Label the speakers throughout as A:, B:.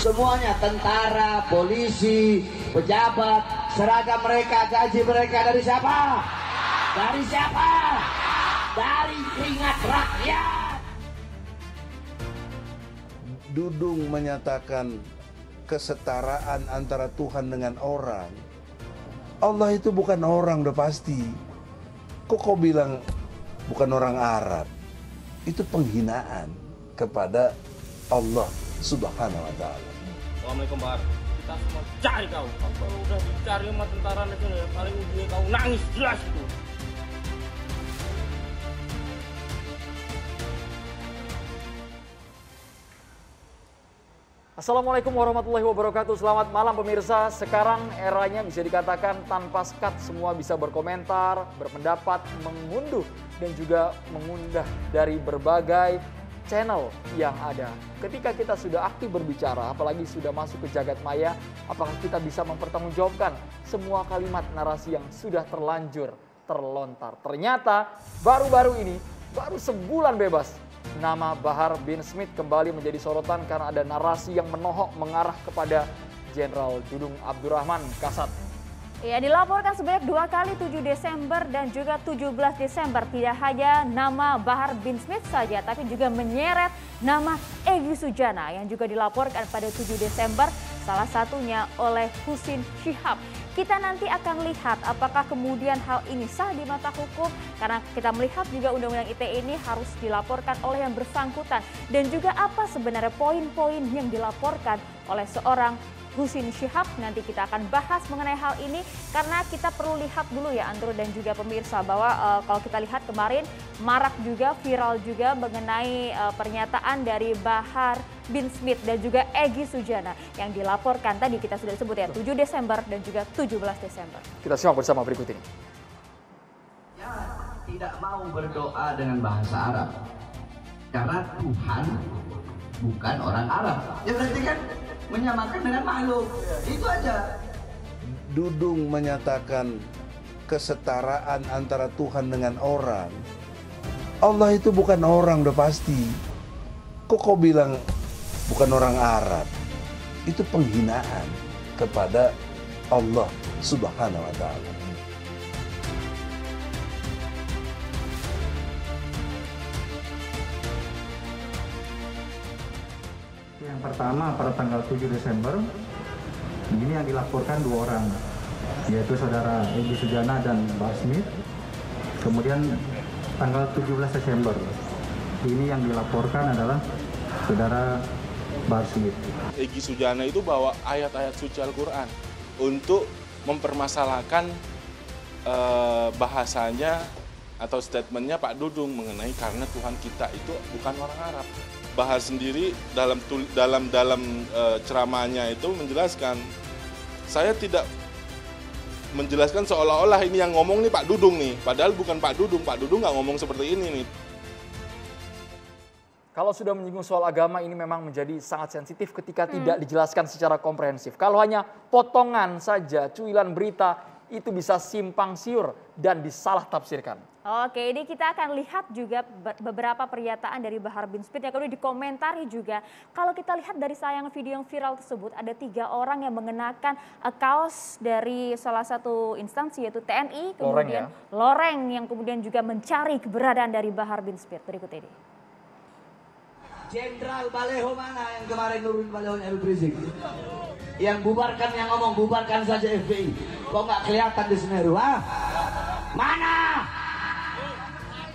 A: Semuanya tentara, polisi, pejabat, seragam mereka, gaji mereka dari siapa? Dari siapa? Dari keringat rakyat.
B: Dudung menyatakan kesetaraan antara Tuhan dengan orang. Allah itu bukan orang, udah pasti. Kok kau bilang bukan orang Arab? Itu penghinaan kepada Allah Subhanahu wa Ta'ala.
C: Assalamualaikum Bahar. Kita semua cari kau. Kalau udah dicari sama tentara itu ya, paling ujungnya kau nangis jelas itu.
D: Assalamualaikum warahmatullahi wabarakatuh. Selamat malam pemirsa. Sekarang eranya bisa dikatakan tanpa sekat, semua bisa berkomentar, berpendapat, mengunduh dan juga mengundah dari berbagai channel yang ada. Ketika kita sudah aktif berbicara, apalagi sudah masuk ke jagat maya, apakah kita bisa mempertanggungjawabkan semua kalimat narasi yang sudah terlanjur terlontar? Ternyata baru-baru ini, baru sebulan bebas, nama Bahar bin Smith kembali menjadi sorotan karena ada narasi yang menohok mengarah kepada Jenderal Dudung Abdurrahman Kasat.
E: Ya, dilaporkan sebanyak 2 kali 7 Desember dan juga 17 Desember. Tidak hanya nama Bahar bin Smith saja, tapi juga menyeret nama Egy Sujana yang juga dilaporkan pada 7 Desember, salah satunya oleh Husin Shihab. Kita nanti akan lihat apakah kemudian hal ini sah di mata hukum, karena kita melihat juga Undang-Undang ITE ini harus dilaporkan oleh yang bersangkutan. Dan juga apa sebenarnya poin-poin yang dilaporkan oleh seorang Husin Shihab. Nanti kita akan bahas mengenai hal ini karena kita perlu lihat dulu ya Andrew dan juga pemirsa bahwa kalau kita lihat kemarin marak juga, viral juga mengenai pernyataan dari Bahar bin Smith dan juga Egy Sujana yang dilaporkan tadi kita sudah sebut ya 7 Desember dan juga 17 Desember.
D: Kita simak bersama berikut ini.
A: Ya, tidak mau berdoa dengan bahasa Arab karena Tuhan bukan orang Arab. Ya berarti kan menyamakan dengan makhluk, itu aja.
B: Dudung menyatakan kesetaraan antara Tuhan dengan orang. Allah itu bukan orang, udah pasti. Kok kau bilang bukan orang Arab? Itu penghinaan kepada Allah Subhanahu wa Ta'ala.
F: Yang pertama pada tanggal 7 Desember ini yang dilaporkan 2 orang, yaitu saudara Egy Sujana dan Bahar Smith. Kemudian tanggal 17 Desember ini yang dilaporkan adalah saudara Bahar Smith.
G: Egy Sujana itu bawa ayat-ayat suci Al-Quran untuk mempermasalahkan bahasanya atau statementnya Pak Dudung mengenai karena Tuhan kita itu bukan orang Arab. Bahar sendiri dalam ceramahnya itu menjelaskan, saya tidak menjelaskan seolah-olah ini yang ngomong nih Pak Dudung nih, padahal bukan Pak Dudung nggak ngomong seperti ini nih.
D: Kalau sudah menyinggung soal agama ini memang menjadi sangat sensitif ketika tidak dijelaskan secara komprehensif. Kalau hanya potongan saja, cuilan berita, itu bisa simpang siur dan disalah tafsirkan.
E: Oke, ini kita akan lihat juga beberapa pernyataan dari Bahar bin Smith yang kemudian dikomentari juga. Kalau kita lihat dari tayangan video yang viral tersebut, ada 3 orang yang mengenakan kaos dari salah satu instansi yaitu TNI, kemudian Loreng yang kemudian juga mencari keberadaan dari Bahar bin Smith. Berikut ini.
A: Jenderal Baleho mana yang kemarin nurunin Balehonya Habib Rizik? Yang bubarkan, yang ngomong bubarkan saja FPI. Kok nggak kelihatan di Semeru, ha? Mana?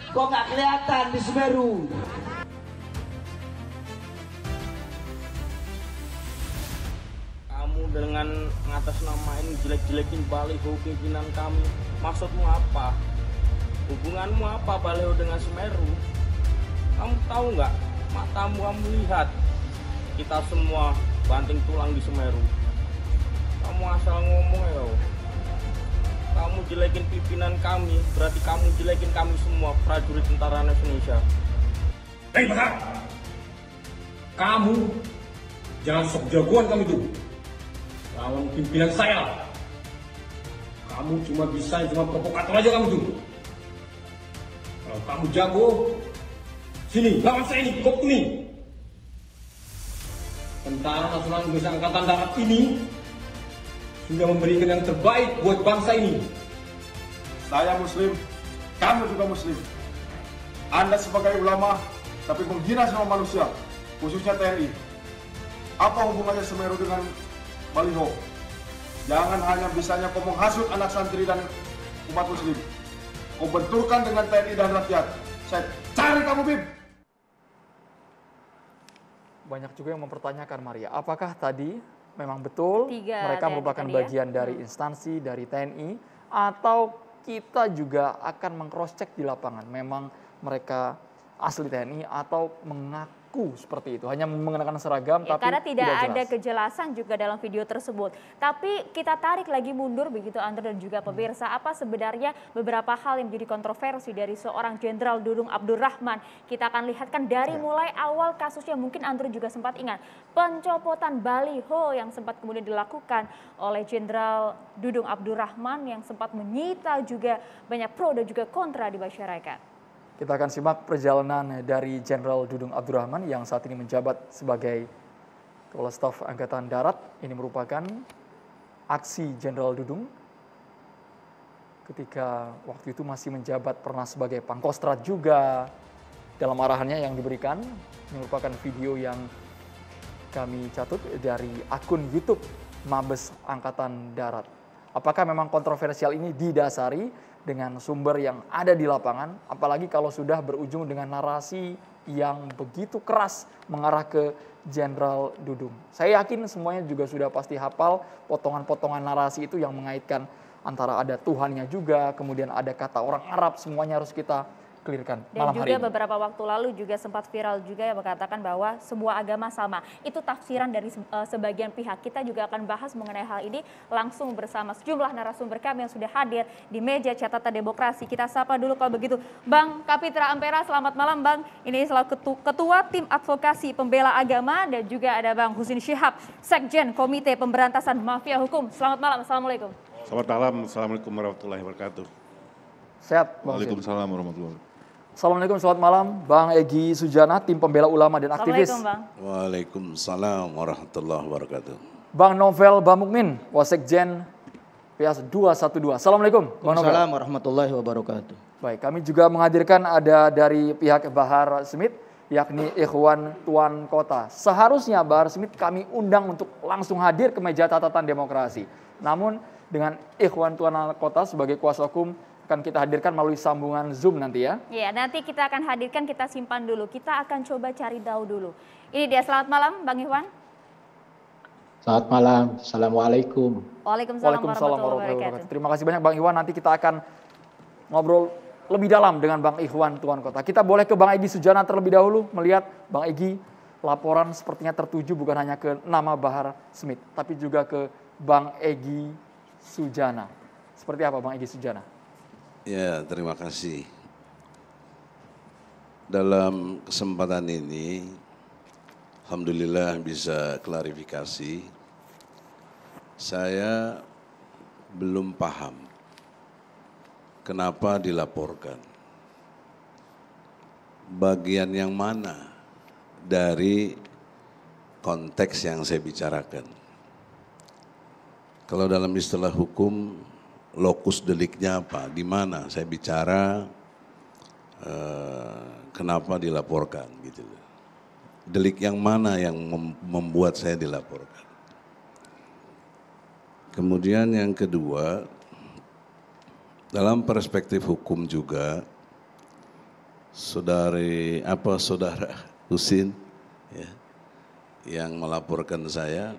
A: Kok nggak kelihatan di Semeru?
C: Kamu dengan ngatasnamain jelek-jelekin baliho pimpinan kami, maksudmu apa? Hubunganmu apa baliho dengan Semeru? Kamu tahu nggak? Matamu kamu lihat, kita semua banting tulang di Semeru. Kamu asal ngomong ya. Kamu jelekin pimpinan kami, berarti kamu jelekin kami semua, prajurit Tentara Nasional Indonesia.
H: Hei Bahar, kamu jangan sok jagoan kamu itu lawan pimpinan saya. Kamu cuma provokator aja kamu tuh. Kalau kamu jago, sini lawan saya ini, kop ini. Tentara Nasional Indonesia Angkatan Darat ini sudah memberikan yang terbaik buat bangsa ini.
I: Saya Muslim, kamu juga Muslim. Anda sebagai ulama, tapi menghina semua manusia, khususnya TNI. Apa hubungannya Semeru dengan baliho? Jangan hanya bisanya kau menghasut anak santri dan umat Muslim. Kau benturkan dengan TNI dan rakyat. Saya cari kamu, Bib.
D: Banyak juga yang mempertanyakan, Maria, apakah tadi memang betul mereka
E: TNI
D: merupakan
E: tadi ya?
D: bagian dari instansi, dari TNI, atau kita juga akan meng-cross-check di lapangan, memang mereka asli TNI atau mengaku seperti itu, hanya mengenakan seragam
E: Ya,
D: tapi
E: karena tidak ada
D: jelas.
E: kejelasan juga dalam video tersebut. Tapi kita tarik lagi mundur begitu Andre dan juga pemirsa, apa sebenarnya beberapa hal yang menjadi kontroversi dari seorang Jenderal Dudung Abdurrahman. Kita akan lihatkan dari mulai awal kasusnya, mungkin Andre juga sempat ingat pencopotan baliho yang sempat kemudian dilakukan oleh Jenderal Dudung Abdurrahman yang sempat menyita juga banyak pro dan juga kontra di masyarakat.
D: Kita akan simak perjalanan dari Jenderal Dudung Abdurrahman yang saat ini menjabat sebagai Kepala Staf Angkatan Darat. Ini merupakan aksi Jenderal Dudung ketika waktu itu masih menjabat, pernah sebagai Pangkostrat juga. Dalam arahannya yang diberikan, ini merupakan video yang kami catut dari akun YouTube Mabes Angkatan Darat. Apakah memang kontroversial ini didasari dengan sumber yang ada di lapangan, apalagi kalau sudah berujung dengan narasi yang begitu keras mengarah ke Jenderal Dudung. Saya yakin semuanya juga sudah pasti hafal potongan-potongan narasi itu yang mengaitkan antara ada Tuhannya juga, kemudian ada kata orang Arab, semuanya harus kita clearkan
E: Dan
D: malam hari
E: juga
D: ini.
E: beberapa waktu lalu juga sempat viral juga yang mengatakan bahwa semua agama sama. Itu tafsiran dari sebagian pihak. Kita juga akan bahas mengenai hal ini langsung bersama sejumlah narasumber kami yang sudah hadir di meja catatan demokrasi. Kita sapa dulu kalau begitu Bang Kapitra Ampera, selamat malam Bang. Ini selaku Ketua Tim Advokasi Pembela Agama, dan juga ada Bang Husin Syihab, Sekjen Komite Pemberantasan Mafia Hukum. Selamat malam, Assalamualaikum.
J: Selamat malam, Assalamualaikum warahmatullahi wabarakatuh.
D: Sehat Bang Husin.
J: Waalaikumsalam warahmatullahi wabarakatuh.
D: Assalamualaikum, selamat malam Bang Egy Sujana, Tim Pembela Ulama dan Aktivis.
E: Assalamualaikum Bang.
B: Waalaikumsalam warahmatullahi wabarakatuh.
D: Bang Novel Bamukmin, Wasekjen PS 212. Assalamualaikum Bang Novel.
K: Waalaikumsalam warahmatullahi wabarakatuh.
D: Baik, kami juga menghadirkan ada dari pihak Bahar Smith, yakni Ikhwan Tuan Kota. Seharusnya Bahar Smith kami undang untuk langsung hadir ke meja catatan demokrasi. Namun dengan Ikhwan Tuan Kota sebagai kuasa hukum akan kita hadirkan melalui sambungan Zoom nanti ya.
E: Ya, nanti kita akan hadirkan, kita simpan dulu. Kita akan coba cari tahu dulu. Ini dia, selamat malam Bang Ikhwan.
K: Selamat malam, Assalamualaikum.
E: Waalaikumsalam warahmatullahi wabarakatuh.
D: Terima kasih banyak Bang Ikhwan, nanti kita akan ngobrol lebih dalam dengan Bang Ikhwan Tuan Kota. Kita boleh ke Bang Egy Sujana terlebih dahulu, melihat Bang Egy, laporan sepertinya tertuju bukan hanya ke nama Bahar Smith, tapi juga ke Bang Egy Sujana. Seperti apa Bang Egy Sujana?
B: Ya, terima kasih. Dalam kesempatan ini, alhamdulillah bisa klarifikasi. Saya belum paham kenapa dilaporkan. Bagian yang mana dari konteks yang saya bicarakan. Kalau dalam istilah hukum, lokus deliknya apa, di mana saya bicara kenapa dilaporkan gitu. Delik yang mana yang membuat saya dilaporkan. Kemudian yang kedua, dalam perspektif hukum juga, saudara Husin ya, yang melaporkan saya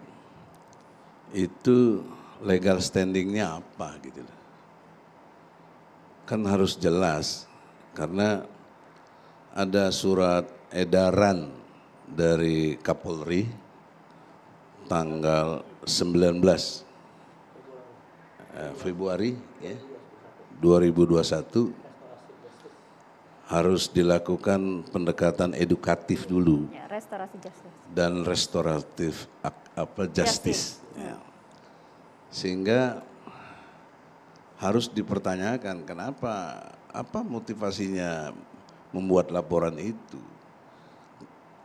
B: itu legal standingnya apa gitu. Kan harus jelas karena ada surat edaran dari Kapolri tanggal 19 Februari ya, 2021 harus dilakukan pendekatan edukatif dulu
E: Ya, restorasi justice.
B: dan restoratif justice. Ya. Sehingga harus dipertanyakan kenapa, apa motivasinya membuat laporan itu.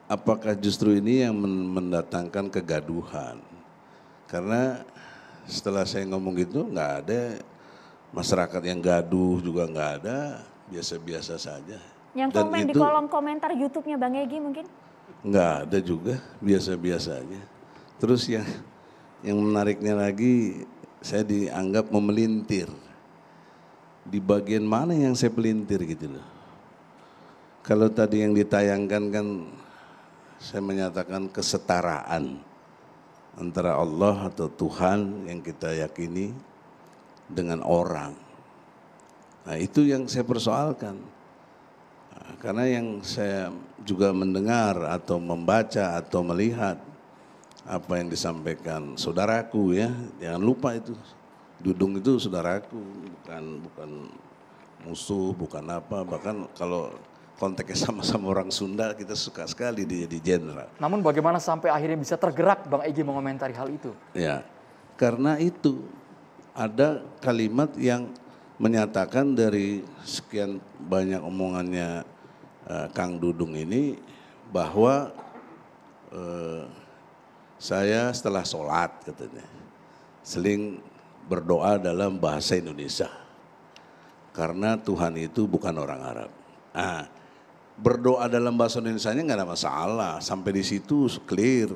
B: apakah justru ini yang mendatangkan kegaduhan? Karena setelah saya ngomong gitu nggak ada masyarakat yang gaduh, juga nggak ada, biasa-biasa saja.
E: Yang
B: Dan
E: komen di
B: itu
E: kolom komentar YouTube-nya Bang Egy mungkin?
B: nggak ada juga, biasa-biasa aja. Terus yang menariknya lagi, saya dianggap memelintir. Di bagian mana yang saya pelintir gitu loh. Kalau tadi yang ditayangkan kan saya menyatakan kesetaraan antara Allah atau Tuhan yang kita yakini dengan orang. Nah itu yang saya persoalkan. Nah, karena yang saya juga mendengar atau membaca atau melihat apa yang disampaikan saudaraku ya, jangan lupa itu. Dudung itu saudaraku, bukan musuh, bukan apa, bahkan kalau konteksnya sama-sama orang Sunda, kita suka sekali dia jadi jenderal.
D: Namun bagaimana sampai akhirnya bisa tergerak Bang Egy mengomentari hal itu?
B: Ya, karena itu ada kalimat yang menyatakan dari sekian banyak omongannya Kang Dudung ini bahwa saya setelah sholat katanya seling berdoa dalam bahasa Indonesia karena Tuhan itu bukan orang Arab. Nah, berdoa dalam bahasa Indonesianya nggak ada masalah, sampai di situ clear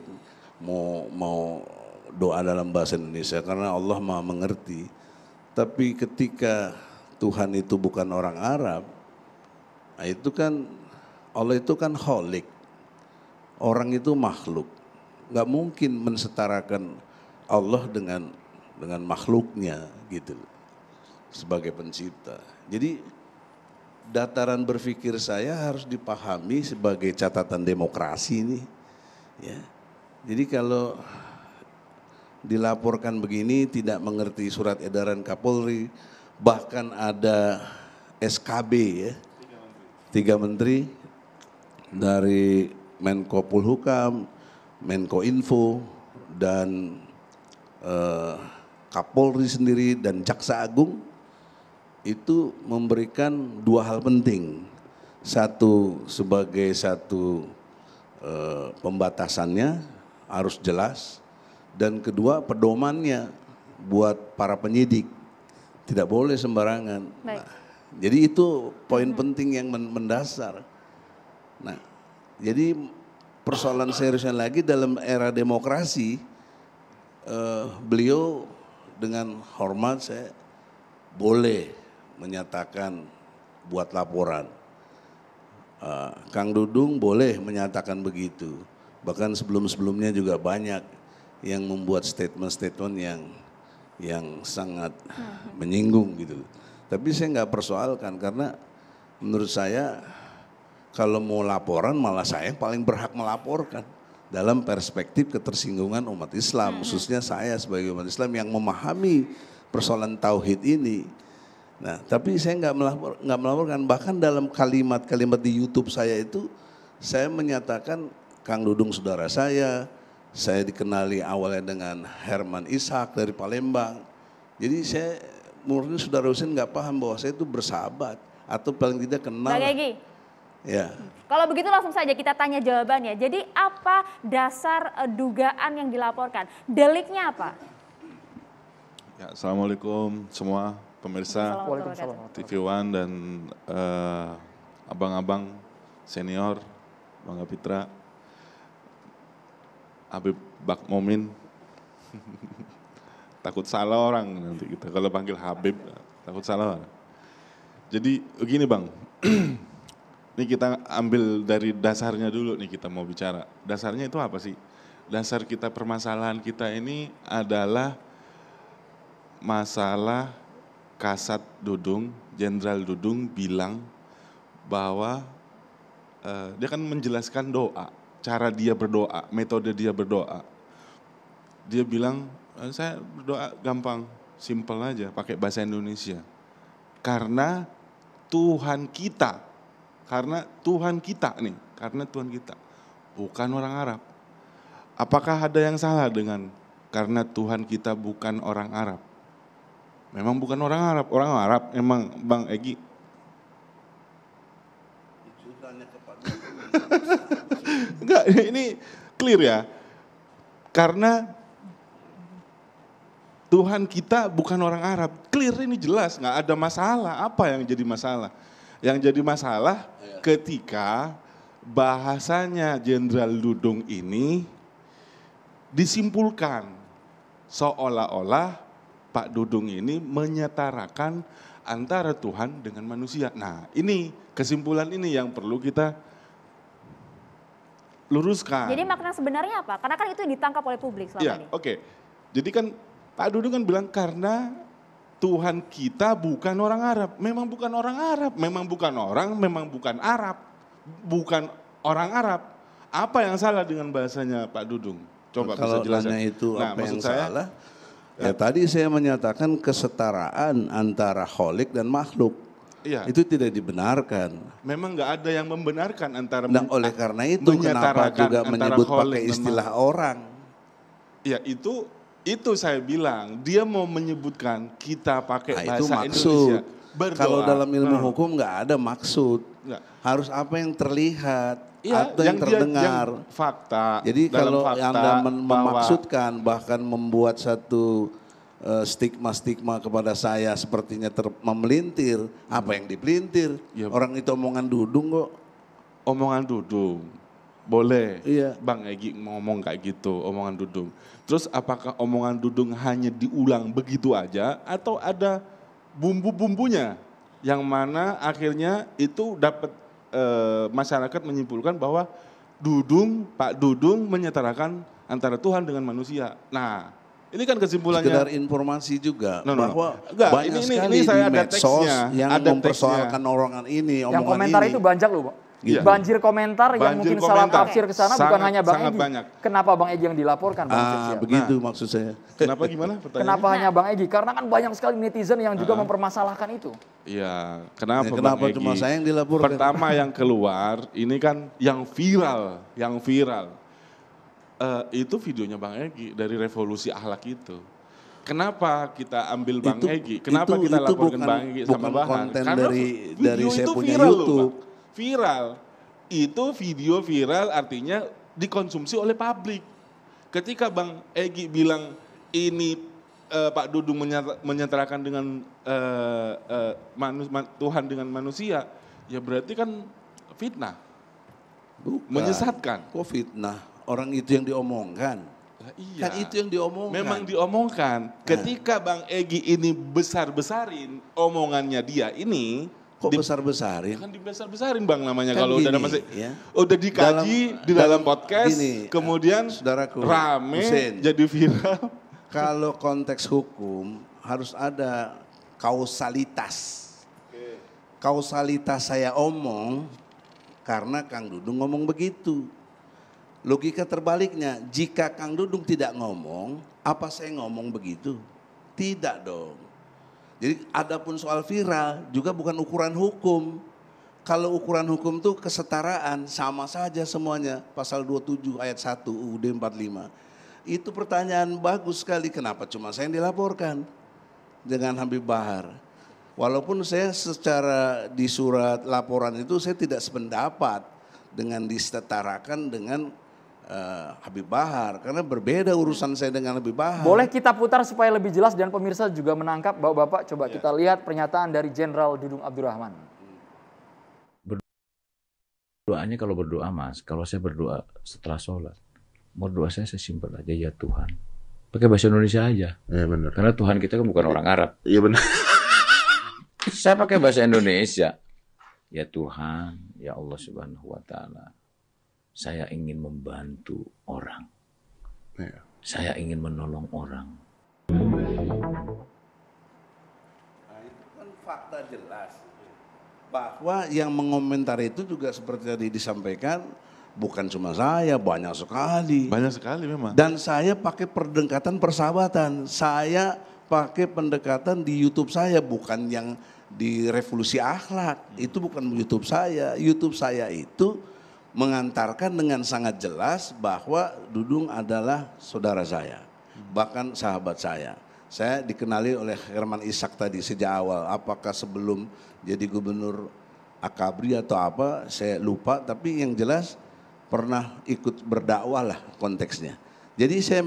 B: mau doa dalam bahasa Indonesia karena Allah Maha mengerti. Tapi ketika Tuhan itu bukan orang Arab, nah itu kan Allah itu kan kholik, orang itu makhluk, nggak mungkin mensetarakan Allah dengan makhluknya gitu sebagai pencipta. Jadi dataran berpikir saya harus dipahami sebagai catatan demokrasi ini. Ya. Jadi kalau dilaporkan begini tidak mengerti surat edaran Kapolri, bahkan ada SKB ya, 3 menteri dari Menko Polhukam, Menko Info, dan Kapolri sendiri dan Jaksa Agung itu memberikan 2 hal penting. Satu sebagai satu pembatasannya harus jelas, dan kedua pedomannya buat para penyidik tidak boleh sembarangan. Nah, jadi itu poin penting yang mendasar. Nah, jadi persoalan seriusnya lagi dalam era demokrasi, beliau dengan hormat saya boleh menyatakan buat laporan. Kang Dudung boleh menyatakan begitu. Bahkan sebelum-sebelumnya juga banyak yang membuat statement-statement yang sangat menyinggung gitu. Tapi saya nggak persoalkan karena menurut saya kalau mau laporan malah saya yang paling berhak melaporkan dalam perspektif ketersinggungan umat Islam, khususnya saya sebagai umat Islam yang memahami persoalan tauhid ini. Nah, tapi saya nggak melaporkan. Bahkan dalam kalimat-kalimat di YouTube saya itu, saya menyatakan Kang Dudung saudara saya dikenali awalnya dengan Herman Ishak dari Palembang. Jadi saya murni saudara Husin nggak paham bahwa saya itu bersahabat atau paling tidak kenal.
E: Bang Egy.
B: Ya.
E: Kalau begitu langsung saja kita tanya jawabannya. Jadi apa dasar dugaan yang dilaporkan? Deliknya apa?
G: Ya, Assalamualaikum semua pemirsa TV One dan abang-abang senior, Bang Kapitra, Habib Bak Momin. Takut salah orang nanti kita kalau panggil Habib, takut salah orang. Jadi begini Bang, ini kita ambil dari dasarnya dulu nih kita mau bicara. Dasarnya itu apa sih? Dasar kita permasalahan kita ini adalah masalah Kasat Dudung, Jenderal Dudung bilang bahwa dia kan menjelaskan doa, cara dia berdoa, metode dia berdoa. Dia bilang, saya berdoa gampang, simpel aja, pakai bahasa Indonesia. Karena Tuhan kita nih, karena Tuhan kita, bukan orang Arab. Apakah ada yang salah dengan karena Tuhan kita bukan orang Arab? Memang bukan orang Arab emang Bang Egy. Enggak, ini clear ya. Karena Tuhan kita bukan orang Arab. Clear, ini jelas, nggak ada masalah. Apa yang jadi masalah? Yang jadi masalah ketika bahasanya Jenderal Dudung ini disimpulkan seolah-olah Pak Dudung ini menyetarakan antara Tuhan dengan manusia. Nah, ini kesimpulan ini yang perlu kita luruskan.
E: Jadi makna sebenarnya apa? Karena kan itu yang ditangkap oleh publik selama ini.
G: Oke. Jadi kan Pak Dudung kan bilang karena Tuhan kita bukan orang Arab. Memang bukan orang Arab, memang bukan orang, memang bukan Arab. Bukan orang Arab. Apa yang salah dengan bahasanya Pak Dudung? Coba
B: kalau
G: bisa jelaskan.
B: tanya itu
G: Nah,
B: apa yang
G: maksud saya,
B: salah? Ya tadi saya menyatakan kesetaraan antara kholik dan makhluk.
G: Iya.
B: Itu tidak dibenarkan.
G: Memang nggak ada yang membenarkan antara
B: Dan oleh karena itu kenapa juga menyebut pakai istilah orang?
G: Ya itu saya bilang dia mau menyebutkan kita pakai
B: Nah,
G: bahasa
B: itu maksud.
G: Indonesia. Berdoa.
B: Kalau dalam ilmu hukum nggak ada maksud.
G: Nggak.
B: Harus apa yang terlihat
G: Iya,
B: atau yang terdengar.
G: Yang fakta.
B: Jadi
G: dalam
B: kalau
G: fakta
B: Anda
G: bahwa
B: memaksudkan bahkan membuat satu stigma-stigma kepada saya sepertinya memelintir, apa yang dipelintir?
G: Ya.
B: Orang itu omongan Dudung kok.
G: Omongan Dudung. Boleh.
B: Iya.
G: Bang Egy ngomong kayak gitu, omongan Dudung. Terus apakah omongan Dudung hanya diulang begitu aja atau ada bumbu-bumbunya yang mana akhirnya itu dapat masyarakat menyimpulkan bahwa Pak Dudung menyetarakan antara Tuhan dengan manusia. Nah, ini kan kesimpulannya.
B: Sekedar informasi juga bahwa
G: Enggak,
B: banyak sekali
G: ini saya
B: di
G: ada
B: medsos
G: teksnya,
B: yang
G: ada
B: mempersoalkan omongan ini,
D: Yang
B: omongan
D: komentar
B: ini.
D: itu banyak loh, Pak.
B: Gitu.
D: Banjir komentar yang
G: Banjir
D: mungkin salah
G: komentar.
D: tafsir ke sana bukan
G: Sangat-
D: hanya Bang
G: sangat
D: Egy.
G: banyak.
D: Kenapa Bang Egy yang dilaporkan, Bang Cecil?
B: Begitu maksud saya.
G: Kenapa gimana pertanyaannya?
D: Kenapa hanya Bang Egy? Karena kan banyak sekali netizen yang juga mempermasalahkan itu.
G: Iya, kenapa,
B: Kenapa
G: Bang
B: cuma
G: Egy?
B: saya yang dilaporkan?
G: Pertama yang keluar, ini kan yang viral. Itu videonya Bang Egy dari Revolusi Akhlak itu. Kenapa kita ambil Bang Egy? Kenapa kita laporkan Bang Egy sama
B: bukan
G: Bahan?
B: konten
G: Karena
B: dari
G: video
B: saya
G: itu
B: punya
G: viral loh,
B: YouTube.
G: Bang. Viral. Itu video viral artinya dikonsumsi oleh publik. Ketika Bang Egy bilang ini Pak Dudung menyetarakan dengan Tuhan dengan manusia, ya berarti kan fitnah.
B: Bukan.
G: Menyesatkan.
B: Kok fitnah? Orang itu yang diomongkan.
G: Iya.
B: Kan itu yang diomongkan.
G: Memang diomongkan. Ketika Bang Egy ini besar-besarin omongannya dia ini.
B: Kok besar-besarin?
G: Kan dibesar-besarin Bang namanya
B: Kan
G: kalau
B: gini,
G: udah masih
B: ya.
G: udah dikaji di dalam podcast,
B: gini,
G: kemudian
B: saudaraku,
G: rame
B: Hussein,
G: jadi viral.
B: Kalau konteks hukum harus ada kausalitas. Kausalitas saya omong karena Kang Dudung ngomong begitu. Logika terbaliknya, jika Kang Dudung tidak ngomong, apa saya ngomong begitu? Tidak dong. Jadi adapun soal viral juga bukan ukuran hukum. Kalau ukuran hukum tuh kesetaraan, sama saja semuanya. Pasal 27 ayat 1 UUD 45. Itu pertanyaan bagus sekali, kenapa cuma saya yang dilaporkan dengan Habib Bahar. Walaupun saya secara di surat laporan itu saya tidak sependapat dengan disetarakan dengan Habib Bahar, karena berbeda urusan saya dengan Habib Bahar.
D: Boleh kita putar supaya lebih jelas dan pemirsa juga menangkap. Bapak-bapak coba kita lihat pernyataan dari Jenderal Dudung Abdurrahman.
L: Doanya kalau berdoa Mas, kalau saya berdoa setelah sholat, berdoa saya simpel aja, ya Tuhan. Pakai bahasa Indonesia aja.
G: Iya benar.
L: Karena Tuhan kita kan bukan orang Arab.
G: Iya benar.
L: Saya pakai bahasa Indonesia. Ya Tuhan, ya Allah Subhanahu wa Ta'ala. Saya ingin membantu orang.
G: Ya.
L: Saya ingin menolong orang.
B: Nah, itu kan fakta jelas. Bahwa yang mengomentari itu juga seperti tadi disampaikan, bukan cuma saya, banyak sekali.
G: Banyak sekali memang.
B: Dan saya pakai pendekatan persahabatan. Saya pakai pendekatan di YouTube saya, bukan yang di Revolusi Akhlak. Itu bukan YouTube saya. YouTube saya itu mengantarkan dengan sangat jelas bahwa Dudung adalah saudara saya, bahkan sahabat saya. Saya dikenali oleh Herman Ishak tadi sejak awal, apakah sebelum jadi gubernur akabri atau apa, saya lupa, tapi yang jelas pernah ikut berdakwah lah konteksnya. Jadi saya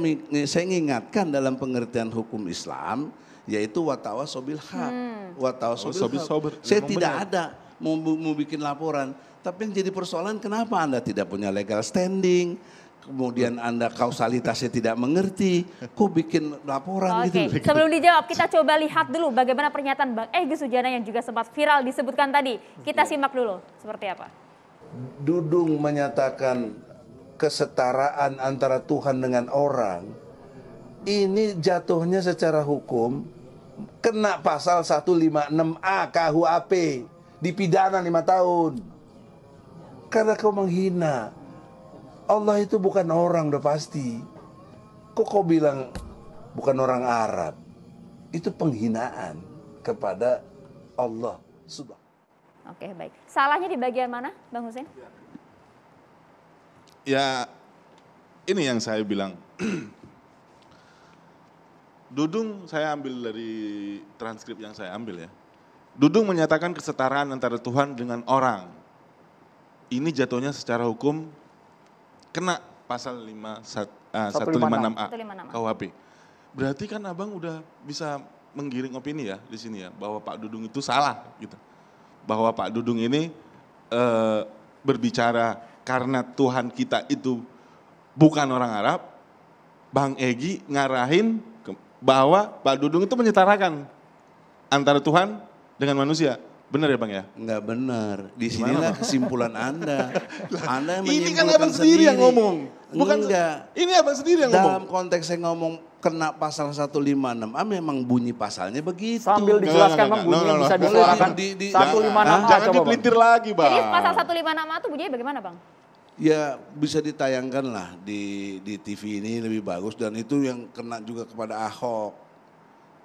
B: mengingatkan dalam pengertian hukum Islam, yaitu watawasobil haq. Watawasobil haq. Saya tidak ada mau bikin laporan, tapi yang jadi persoalan kenapa Anda tidak punya legal standing, kemudian Anda kausalitasnya tidak mengerti, kok bikin laporan gitu.
E: Oke, sebelum dijawab kita coba lihat dulu bagaimana pernyataan Bang Egy Sujana yang juga sempat viral disebutkan tadi. Kita simak dulu seperti apa.
B: Dudung menyatakan kesetaraan antara Tuhan dengan orang, ini jatuhnya secara hukum kena pasal 156A KUHP, dipidana 5 tahun. Karena kau menghina. Allah itu bukan orang udah pasti. Kok kau bilang bukan orang Arab? Itu penghinaan kepada Allah Subhanahu.
E: Oke, baik. Salahnya di bagian mana, Bang Hussein?
G: Ya, ini yang saya bilang. Dudung saya ambil dari transkrip yang saya ambil ya. Dudung menyatakan kesetaraan antara Tuhan dengan orang. Ini jatuhnya secara hukum kena pasal 156A KUHP. Berarti kan abang udah bisa menggiring opini ya di sini ya, bahwa Pak Dudung itu salah gitu. Bahwa Pak Dudung ini berbicara karena Tuhan kita itu bukan orang Arab, Bang Egy ngarahin bahwa Pak Dudung itu menyetarakan antara Tuhan dengan manusia. Benar ya Bang ya?
B: Enggak benar. Di sinilah kesimpulan Anda. Anda yang
G: ini kan
B: menyimpulkan
G: abang sendiri yang ngomong.
B: Bukan enggak.
G: Ini abang sendiri yang ngomong.
B: Dalam konteks saya ngomong kena pasal 156A memang bunyi pasalnya begitu.
D: Sambil dijelaskan Bang bunyinya bisa disuarakan. 156A
G: jangan dipelintir lagi Bang.
E: Jadi pasal 156A itu bunyinya bagaimana Bang?
B: Ya bisa ditayangkan lah di TV ini lebih bagus, dan itu yang kena juga kepada Ahok.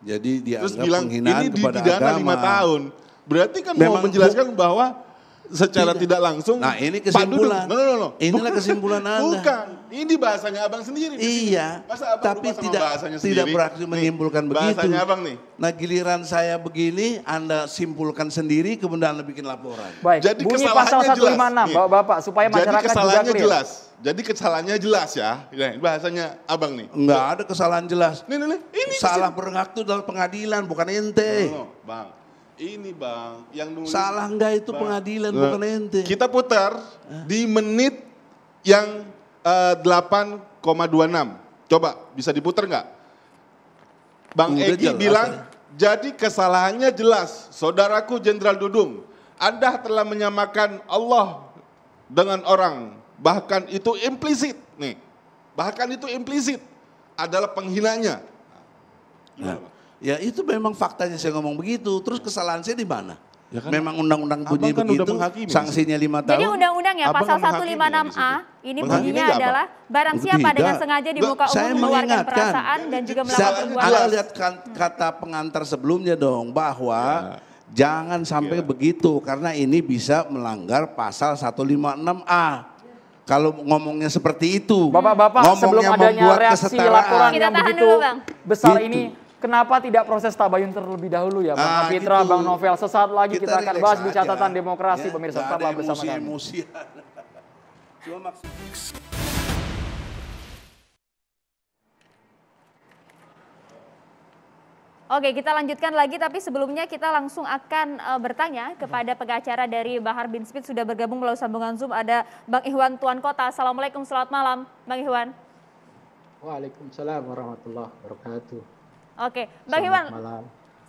B: Jadi dianggap penghinaan kepada agama.
G: 5 tahun. Berarti kan memang mau menjelaskan bahwa secara tidak langsung.
B: Nah ini kesimpulan.
G: No.
B: Inilah kesimpulan Anda.
G: Bukan. Ini bahasanya abang sendiri.
B: Iya.
G: Abang
B: tapi tidak berarti menyimpulkan begitu.
G: Bahasanya abang nih.
B: Nah giliran saya begini, Anda simpulkan sendiri, kemudian Anda bikin laporan.
D: Baik.
G: Jadi
D: bunyi pasal 156 Bapak supaya masyarakat
G: jadi kesalahannya
D: juga clear.
G: jelas. Jadi kesalahannya jelas ya. Bahasanya abang nih.
B: Enggak ada kesalahan jelas.
G: Nih. Ini
B: salah berhak itu dalam pengadilan, bukan ente.
G: Bang. Ini Bang, yang nulis.
B: Salah enggak itu bang, pengadilan, bukan ente.
G: Kita putar di menit yang 8,26. Coba, bisa diputar enggak? Bang Egy bilang, jadi kesalahannya jelas. Saudaraku Jenderal Dudung, Anda telah menyamakan Allah dengan orang. Bahkan itu implisit. Nih, bahkan itu implisit adalah penghinanya.
B: Ya itu memang faktanya saya ngomong begitu. Terus kesalahan saya di mana?
G: Ya kan,
B: memang undang-undang bunyi
G: kan
B: begitu, sanksinya 5 tahun.
E: Jadi undang-undang ya pasal 156A ini bunyinya adalah barang siapa dengan sengaja di muka umum mengeluarkan perasaan dan juga melakukan perbuatan.
B: Anda lihat kata pengantar sebelumnya dong, bahwa jangan sampai begitu karena ini bisa melanggar pasal 156A. Kalau ngomongnya seperti itu,
D: Bapak-bapak sebelum adanya reaksi laporan yang begitu besar
B: gitu.
D: ini, kenapa tidak proses tabayun terlebih dahulu ya Bang Kapitra,
B: gitu.
D: Bang Novel? Sesaat lagi kita akan bahas di catatan demokrasi,
B: Ya,
D: pemirsa tetaplah bersama kami.
E: Oke, kita lanjutkan lagi, tapi sebelumnya kita langsung akan bertanya kepada pengacara dari Bahar bin Smith. Sudah bergabung melalui sambungan Zoom, ada Bang Ihwan Tuan Kota. Assalamualaikum, selamat malam Bang Ihwan.
K: Waalaikumsalam warahmatullahi wabarakatuh.
E: Oke, Bang Ihwan.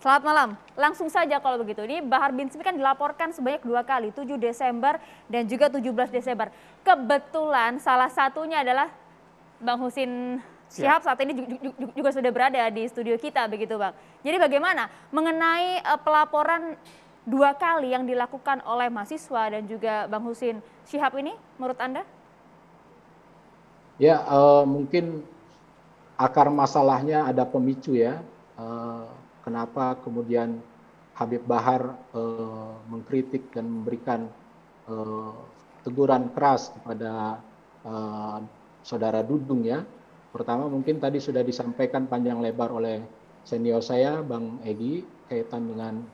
E: Selamat malam. Langsung saja kalau begitu. Ini Bahar bin Smith kan dilaporkan sebanyak 2 kali, 7 Desember dan juga 17 Desember. Kebetulan salah satunya adalah Bang Husin Syihab saat ini juga sudah berada di studio kita begitu Bang. Jadi bagaimana mengenai pelaporan 2 kali yang dilakukan oleh mahasiswa dan juga Bang Husin Syihab ini menurut Anda?
K: Ya mungkin akar masalahnya ada pemicu ya. Kenapa kemudian Habib Bahar mengkritik dan memberikan teguran keras kepada saudara Dudung ya. Pertama mungkin tadi sudah disampaikan panjang lebar oleh senior saya Bang Egy kaitan dengan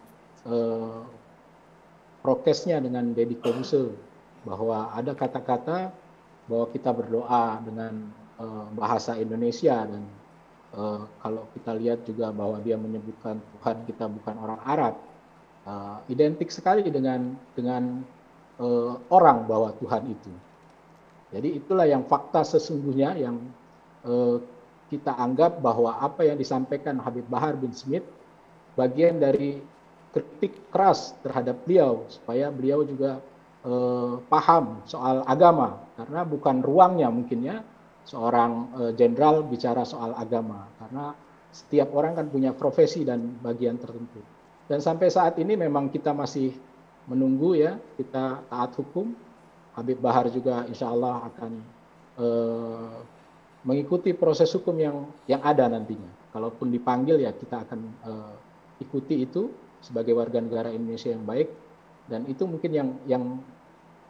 K: prokesnya dengan Deddy Corbuzier, bahwa ada kata-kata bahwa kita berdoa dengan bahasa Indonesia, dan kalau kita lihat juga bahwa dia menyebutkan Tuhan kita bukan orang Arab, identik sekali dengan orang bahwa Tuhan itu. Jadi itulah yang fakta sesungguhnya yang kita anggap bahwa apa yang disampaikan Habib Bahar bin Smith bagian dari kritik keras terhadap beliau, supaya beliau juga paham soal agama, karena bukan ruangnya mungkin ya seorang jenderal bicara soal agama, karena setiap orang kan punya profesi dan bagian tertentu. Dan sampai saat ini memang kita masih menunggu ya, kita taat hukum. Habib Bahar juga insya Allah akan mengikuti proses hukum yang ada nantinya. Kalaupun dipanggil ya kita akan ikuti itu sebagai warga negara Indonesia yang baik, dan itu mungkin yang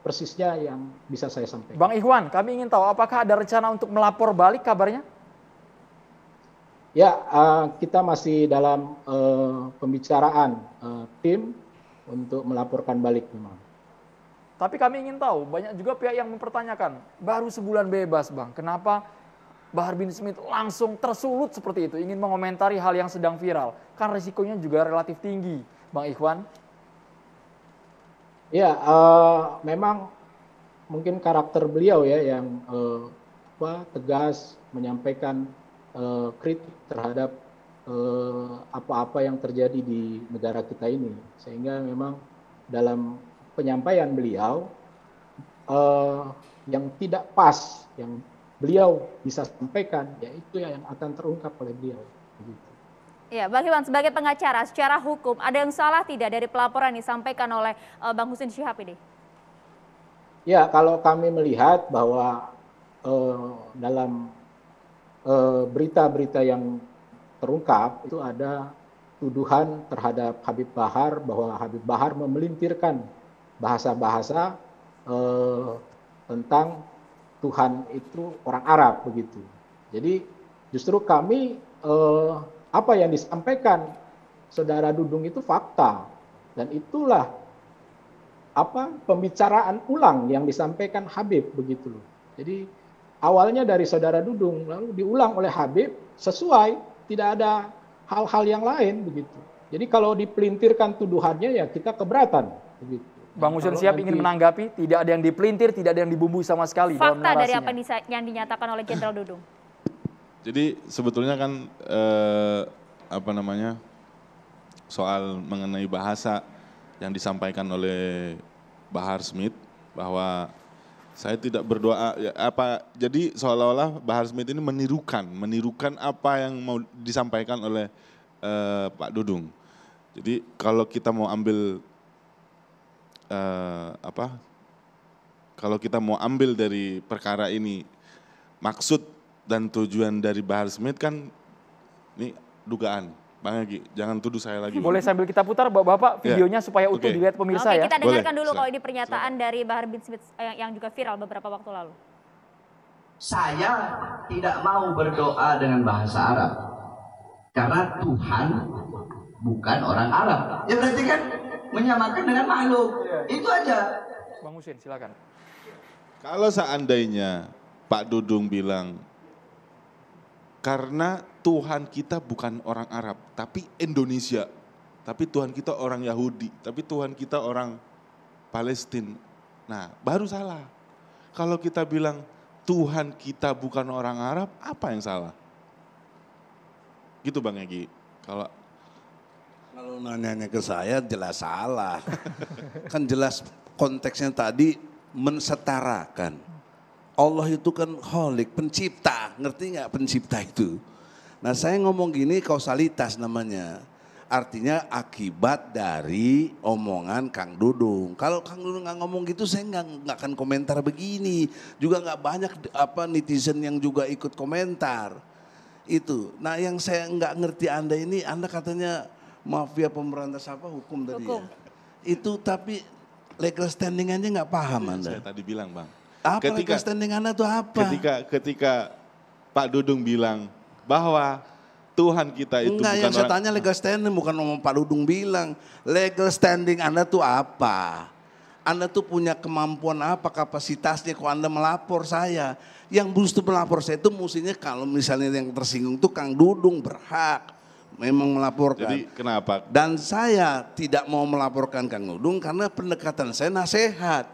K: persisnya yang bisa saya sampaikan.
D: Bang Ikhwan, kami ingin tahu apakah ada rencana untuk melapor balik kabarnya?
K: Ya, kita masih dalam pembicaraan tim untuk melaporkan balik memang.
D: Tapi kami ingin tahu, banyak juga pihak yang mempertanyakan, baru sebulan bebas Bang, kenapa Bahar bin Smith langsung tersulut seperti itu, ingin mengomentari hal yang sedang viral, kan risikonya juga relatif tinggi, Bang Ikhwan.
K: Ya, memang mungkin karakter beliau ya yang tegas menyampaikan kritik terhadap apa-apa yang terjadi di negara kita ini, sehingga memang dalam penyampaian beliau yang tidak pas yang beliau bisa sampaikan, yaitu yang akan terungkap oleh beliau. Begitu.
E: Ya, Bang Iwan, sebagai pengacara, secara hukum ada yang salah tidak dari pelaporan yang disampaikan oleh Bang Husin Syihab ini?
K: Ya, kalau kami melihat bahwa dalam berita-berita yang terungkap itu ada tuduhan terhadap Habib Bahar bahwa Habib Bahar memelintirkan bahasa-bahasa tentang Tuhan itu orang Arab begitu. Jadi justru kami apa yang disampaikan Saudara Dudung itu fakta, dan itulah pembicaraan ulang yang disampaikan Habib begitu loh. Jadi awalnya dari Saudara Dudung lalu diulang oleh Habib sesuai, tidak ada hal-hal yang lain begitu. Jadi kalau dipelintirkan tuduhannya ya kita keberatan begitu.
D: Bang Husin Syihab ingin menanggapi, tidak ada yang dipelintir, tidak ada yang dibumbui sama sekali.
E: Fakta dari apa yang dinyatakan oleh Jenderal Dudung.
G: Jadi sebetulnya kan soal mengenai bahasa yang disampaikan oleh Bahar Smith bahwa saya tidak berdoa jadi seolah-olah Bahar Smith ini menirukan apa yang mau disampaikan oleh Pak Dudung. Jadi kalau kita mau ambil kalau kita mau ambil dari perkara ini maksud dan tujuan dari Bahar Smith kan ini dugaan. Bang Egy, jangan tuduh saya lagi.
D: Boleh sambil kita putar Bapak videonya supaya utuh dilihat pemirsa ya.
E: Kita dengarkan dulu kalau ini pernyataan dari Bahar bin Smith yang juga viral beberapa waktu lalu.
A: Saya tidak mau berdoa dengan bahasa Arab karena Tuhan bukan orang Arab. Ya berarti kan menyamakan dengan makhluk. Itu aja.
D: Bang Husin, silakan.
G: Kalau seandainya Pak Dudung bilang karena Tuhan kita bukan orang Arab, tapi Indonesia. Tapi Tuhan kita orang Yahudi, tapi Tuhan kita orang Palestina. Nah, baru salah. Kalau kita bilang Tuhan kita bukan orang Arab, apa yang salah? Gitu Bang Egy. Kalau
B: nanyanya ke saya jelas salah. Kan jelas konteksnya tadi mensetarakan. Allah itu kan Khalik, pencipta, ngerti nggak pencipta itu? Nah saya ngomong gini kausalitas namanya, artinya akibat dari omongan Kang Dudung. Kalau Kang Dudung nggak ngomong gitu saya nggak akan komentar begini. Juga nggak banyak netizen yang juga ikut komentar itu. Nah yang saya nggak ngerti Anda ini, Anda katanya mafia pemberantas hukum tadi ya. Itu tapi legal standing aja nggak paham Anda.
G: Saya tadi bilang Bang.
B: Apa legal standing Anda itu apa?
G: Ketika Pak Dudung bilang bahwa Tuhan kita itu
B: Enggak,
G: bukan
B: yang saya
G: orang.
B: tanya legal standing bukan ngomong Pak Dudung bilang. Legal standing Anda tuh apa? Anda tuh punya kemampuan apa, kapasitasnya kalau Anda melapor saya. Yang mesti melapor saya itu mestinya kalau misalnya yang tersinggung tuh Kang Dudung berhak memang melaporkan.
G: Jadi kenapa?
B: Dan saya tidak mau melaporkan Kang Dudung karena pendekatan saya nasihat.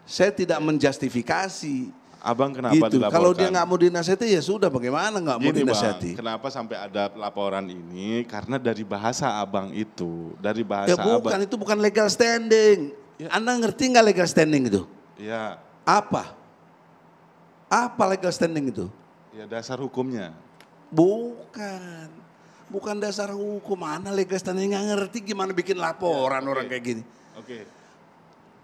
B: Saya tidak menjustifikasi.
G: Abang kenapa
B: Gitu.
G: dilaporkan?
B: Kalau dia nggak mau dinasihati ya sudah, bagaimana nggak mau
G: Gini
B: dinasihati?
G: Bang, kenapa sampai ada laporan ini? Karena dari bahasa abang itu, dari
B: Ya
G: bahasa
B: bukan,
G: abang.
B: itu bukan legal standing. Anda ngerti nggak legal standing itu?
G: Ya,
B: Apa? Apa legal standing itu?
G: ya dasar hukumnya.
B: Bukan. Bukan dasar hukum. Mana legal standing, nggak ngerti gimana bikin laporan orang kayak gini.
G: Oke.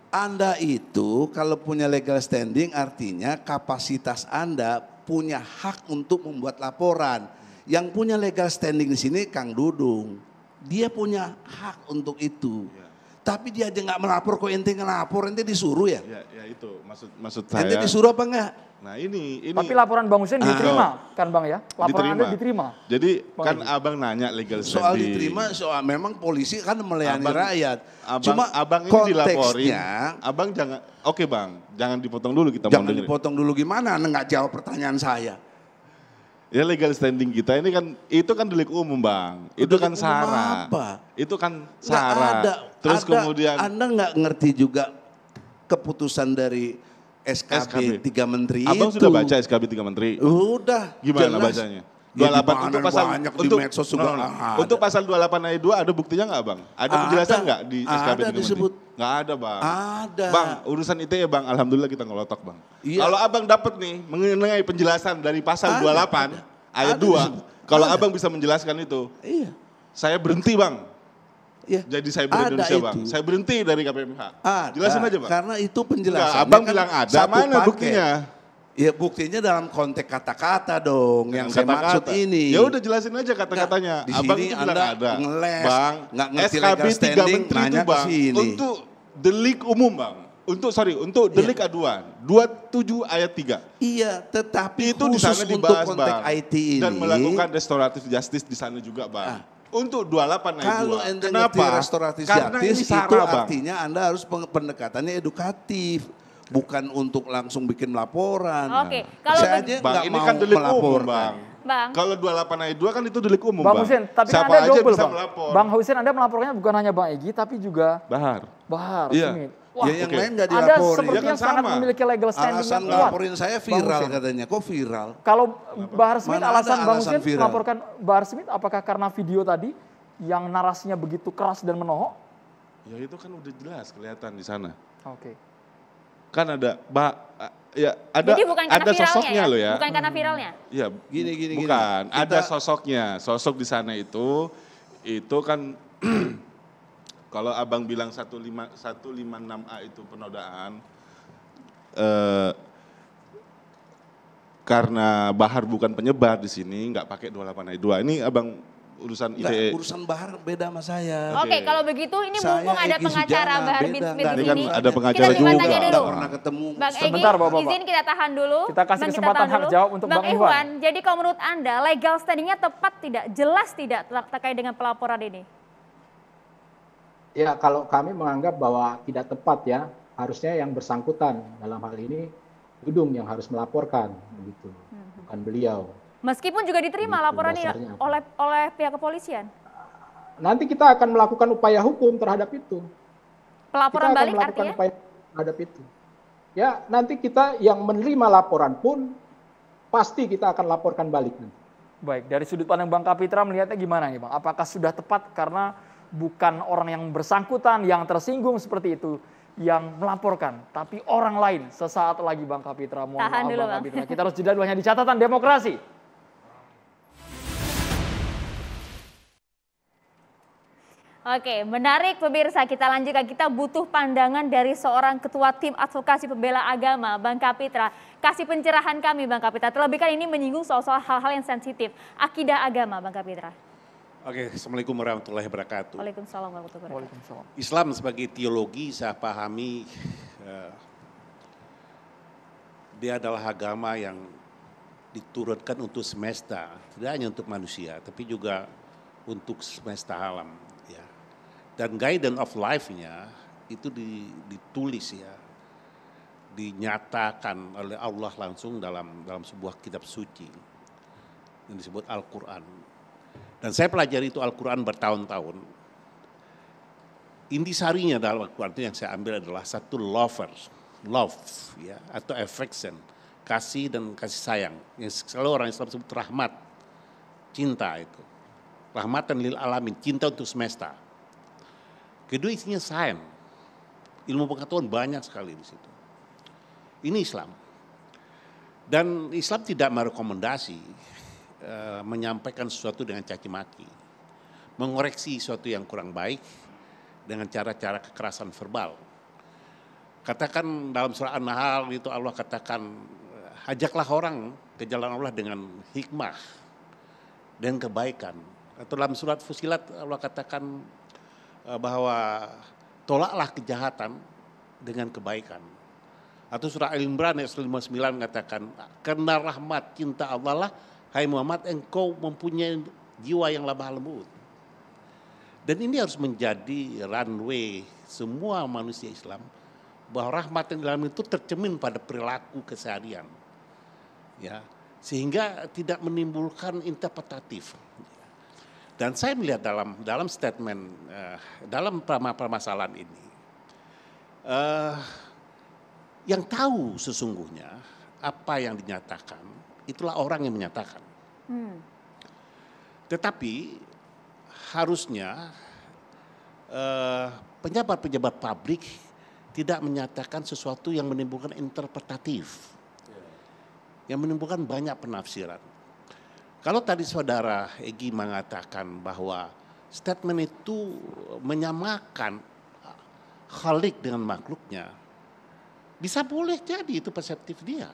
B: Anda itu kalau punya legal standing artinya kapasitas Anda punya hak untuk membuat laporan. Yang punya legal standing di sini Kang Dudung. Dia punya hak untuk itu. Tapi dia aja nggak melapor, kok ente ngelapor, ente disuruh ya?
G: Ya itu maksud saya.
B: Ente disuruh apa enggak?
G: Nah ini.
D: Tapi laporan Bang Hussein diterima kan Bang ya? Laporan Anda diterima.
G: Jadi
D: Bang
G: kan
D: Edi.
G: abang nanya legal standing.
B: Soal diterima, soal memang polisi kan melayani rakyat.
G: Cuma abang ini dilaporin. Abang jangan, oke Bang, jangan dipotong dulu kita.
B: Jangan dipotong dulu gimana? Anda nggak jawab pertanyaan saya.
G: Ya legal standing kita ini kan, itu kan delik umum Bang. Itu kan SARA.
B: Apa?
G: Itu kan
B: Nggak
G: SARA.
B: ada.
G: Terus
B: Ada,
G: kemudian.
B: Anda nggak ngerti juga keputusan dari SKB 3 Menteri
G: Abang
B: itu.
G: sudah baca SKB 3 Menteri?
B: Udah.
G: Gimana
B: jelas.
G: bacanya?
B: Ya,
G: 28
B: di
G: untuk pasal
B: banyak
G: untuk
B: di medsos juga ada.
G: Untuk pasal 28 ayat 2 ada buktinya nggak Bang? Ada penjelasan nggak di SKB 3
B: Ada disebut.
G: Menteri? Nggak ada Bang.
B: Ada.
G: Bang, urusan ITE Bang, alhamdulillah kita ngelotok Bang.
B: Iya.
G: Kalau Abang dapat nih mengenai penjelasan dari pasal 28 ayat 2,
B: disebut.
G: kalau
B: Ada.
G: Abang bisa menjelaskan itu,
B: Iya.
G: saya berhenti Bang.
B: Iya.
G: Jadi cyber
B: Ada
G: Indonesia Bang.
B: itu.
G: Saya berhenti dari KPMH.
B: Ada.
G: Jelasin aja Bang.
B: Karena itu penjelasannya
G: Enggak, Abang
B: kan
G: bilang ada,
B: satu
G: mana
B: paket.
G: buktinya?
B: Ya buktinya dalam konteks kata-kata dong yang saya maksud ini.
G: Ya udah jelasin aja kata-katanya.
B: Di
G: Abang
B: sini
G: itu bilang
B: Anda
G: ada.
B: ngeles,
G: Bang,
B: nggak ngerti
G: SKB
B: legal
G: 3
B: standing,
G: Menteri itu
B: nanya ke
G: Bang,
B: sini.
G: untuk delik umum Bang. Untuk delik aduan. 27 ayat 3.
B: Iya, tetapi
G: Itu di
B: khusus
G: sana
B: untuk
G: dibahas
B: konteks
G: Bang.
B: IT ini.
G: Dan melakukan restoratif justice di sana juga Bang. Untuk 28 ayat 2.
B: Kalau ente
G: Kenapa?
B: ngerti restoratif
G: Karena
B: justice
G: ini SARA
B: itu
G: Bang.
B: artinya Anda harus pendekatannya edukatif. Bukan untuk langsung bikin laporan.
E: Oke, kalau
B: saya aja
G: Bang,
B: nggak
G: ini
B: mau
G: kan delik umum
B: melaporkan.
G: Bang.
E: Bang.
G: Kalau 28 ayat 2 kan itu delik umum
D: Bang
G: Bang.
D: Hussein, tapi kan
G: Siapa
D: Anda
G: aja
D: double
G: bisa
D: Bang.
G: melapor.
D: Bang Hussein Anda melaporkannya bukan hanya Bang Egy tapi juga
G: Bahar.
D: Iya. Smith.
B: Ya yang lain nggak
D: Anda
B: dilaporin.
D: sepertinya
G: kan
D: sangat
G: sama.
D: memiliki legal standing
B: Alasan
D: yang kuat.
B: ngelaporin saya
D: Bang
B: viral
D: Hussein.
B: katanya. Kok viral?
D: Kalau Bahar Smith,
B: Mana ada
D: alasan Bang
B: alasan
D: Hussein
B: viral?
D: melaporkan Bahar Smith apakah karena video tadi yang narasinya begitu keras dan menohok?
G: Ya itu kan udah jelas kelihatan di sana.
D: Oke.
G: Kan ada ada
E: Jadi bukan karena
G: ada
E: viralnya
G: sosoknya
E: ya?
G: loh ya.
E: Bukan karena viralnya?
G: Iya,
B: Gini.
G: bukan.
B: Kita-
G: Ada sosoknya. Sosok di sana itu kan kalau Abang bilang 156A itu penodaan karena Bahar bukan penyebar di sini nggak pakai 28 ayat 2. Ini Abang urusan
B: Enggak,
G: ITE.
B: urusan Bahar beda sama saya.
E: Oke, kalau begitu ini
B: Saya
E: mumpung ada
B: Egy
E: pengacara
B: Sujana,
E: Bahar bin
B: beda,
E: Smith
B: nggak
E: di
G: Ini kan
E: sini.
G: ada pengacara
E: Kita coba
G: juga.
E: tanya dulu.
B: Nggak pernah ketemu.
E: Bang Egy,
D: Sebentar, Bapak-Bapak.
E: izin kita tahan dulu.
D: Kita kasih
E: Bang,
D: kesempatan
E: tahan
D: hak
E: dulu.
D: jawab untuk Bang Iwan.
E: Jadi kalau menurut Anda legal standingnya tepat tidak? Jelas tidak terkait dengan pelaporan ini?
K: Ya, kalau kami menganggap bahwa tidak tepat ya, harusnya yang bersangkutan dalam hal ini Dudung yang harus melaporkan, begitu, bukan beliau.
E: Meskipun juga diterima
K: Gitu,
E: laporan ini
K: dasarnya apa?
E: oleh pihak kepolisian.
K: Nanti kita akan melakukan upaya hukum terhadap itu.
E: Pelaporan
K: Kita akan
E: balik
K: melakukan
E: artinya?
K: upaya terhadap itu. Ya, nanti kita yang menerima laporan pun pasti kita akan laporkan balik nanti.
D: Baik, dari sudut pandang Bang Kapitra melihatnya gimana nih Bang? Apakah sudah tepat karena bukan orang yang bersangkutan, yang tersinggung seperti itu, yang melaporkan, tapi orang lain sesaat lagi Bang Kapitra. Mohon
E: Tahan
D: maaf
E: dulu,
D: Bang
E: Bang.
D: Kapitra. Kita harus jeda dulu hanya di catatan demokrasi.
E: Oke, menarik pemirsa. Kita lanjutkan. Kita butuh pandangan dari seorang ketua tim advokasi pembela agama, Bang Kapitra. Kasih pencerahan kami, Bang Kapitra. Terlebih kan ini menyinggung soal hal-hal yang sensitif. Akidah agama, Bang Kapitra.
M: Oke, Assalamualaikum warahmatullahi wabarakatuh.
E: Waalaikumsalam warahmatullahi wabarakatuh.
D: Waalaikumsalam.
M: Islam sebagai teologi saya pahami dia adalah agama yang diturunkan untuk semesta, tidak hanya untuk manusia, tapi juga untuk semesta alam. Ya. Dan guidance of life-nya itu ditulis ya, dinyatakan oleh Allah langsung dalam sebuah kitab suci yang disebut Al-Quran. Dan saya pelajari itu Al-Quran bertahun-tahun. Intisarinya dalam Al-Quran itu yang saya ambil adalah satu love ya, atau affection, kasih dan kasih sayang. Yang selalu orang Islam sebut rahmat, cinta itu. Rahmatan lil alamin, cinta untuk semesta. Kedua isinya sains. Ilmu pengetahuan banyak sekali di situ. Ini Islam. Dan Islam tidak merekomendasi menyampaikan sesuatu dengan caci maki. Mengoreksi sesuatu yang kurang baik dengan cara-cara kekerasan verbal. Katakan dalam surah An-Nahl itu Allah katakan, ajaklah orang ke jalan Allah dengan hikmah dan kebaikan. Atau dalam surat Fusilat Allah katakan bahwa tolaklah kejahatan dengan kebaikan. Atau surah Al-Imran ayat 59 katakan, karena rahmat cinta Allah lah, hai Muhammad, engkau mempunyai jiwa yang lemah lembut. Dan ini harus menjadi runway semua manusia Islam, bahwa rahmat yang dalam itu tercermin pada perilaku keseharian, ya, sehingga tidak menimbulkan interpretatif. Dan saya melihat dalam statement dalam permasalahan ini, yang tahu sesungguhnya apa yang dinyatakan itulah orang yang menyatakan. Tetapi harusnya pejabat-pejabat publik tidak menyatakan sesuatu yang menimbulkan interpretatif, yang menimbulkan banyak penafsiran. Kalau tadi saudara Egy mengatakan bahwa statement itu menyamakan Khalik dengan makhluknya, bisa boleh jadi itu perseptif dia.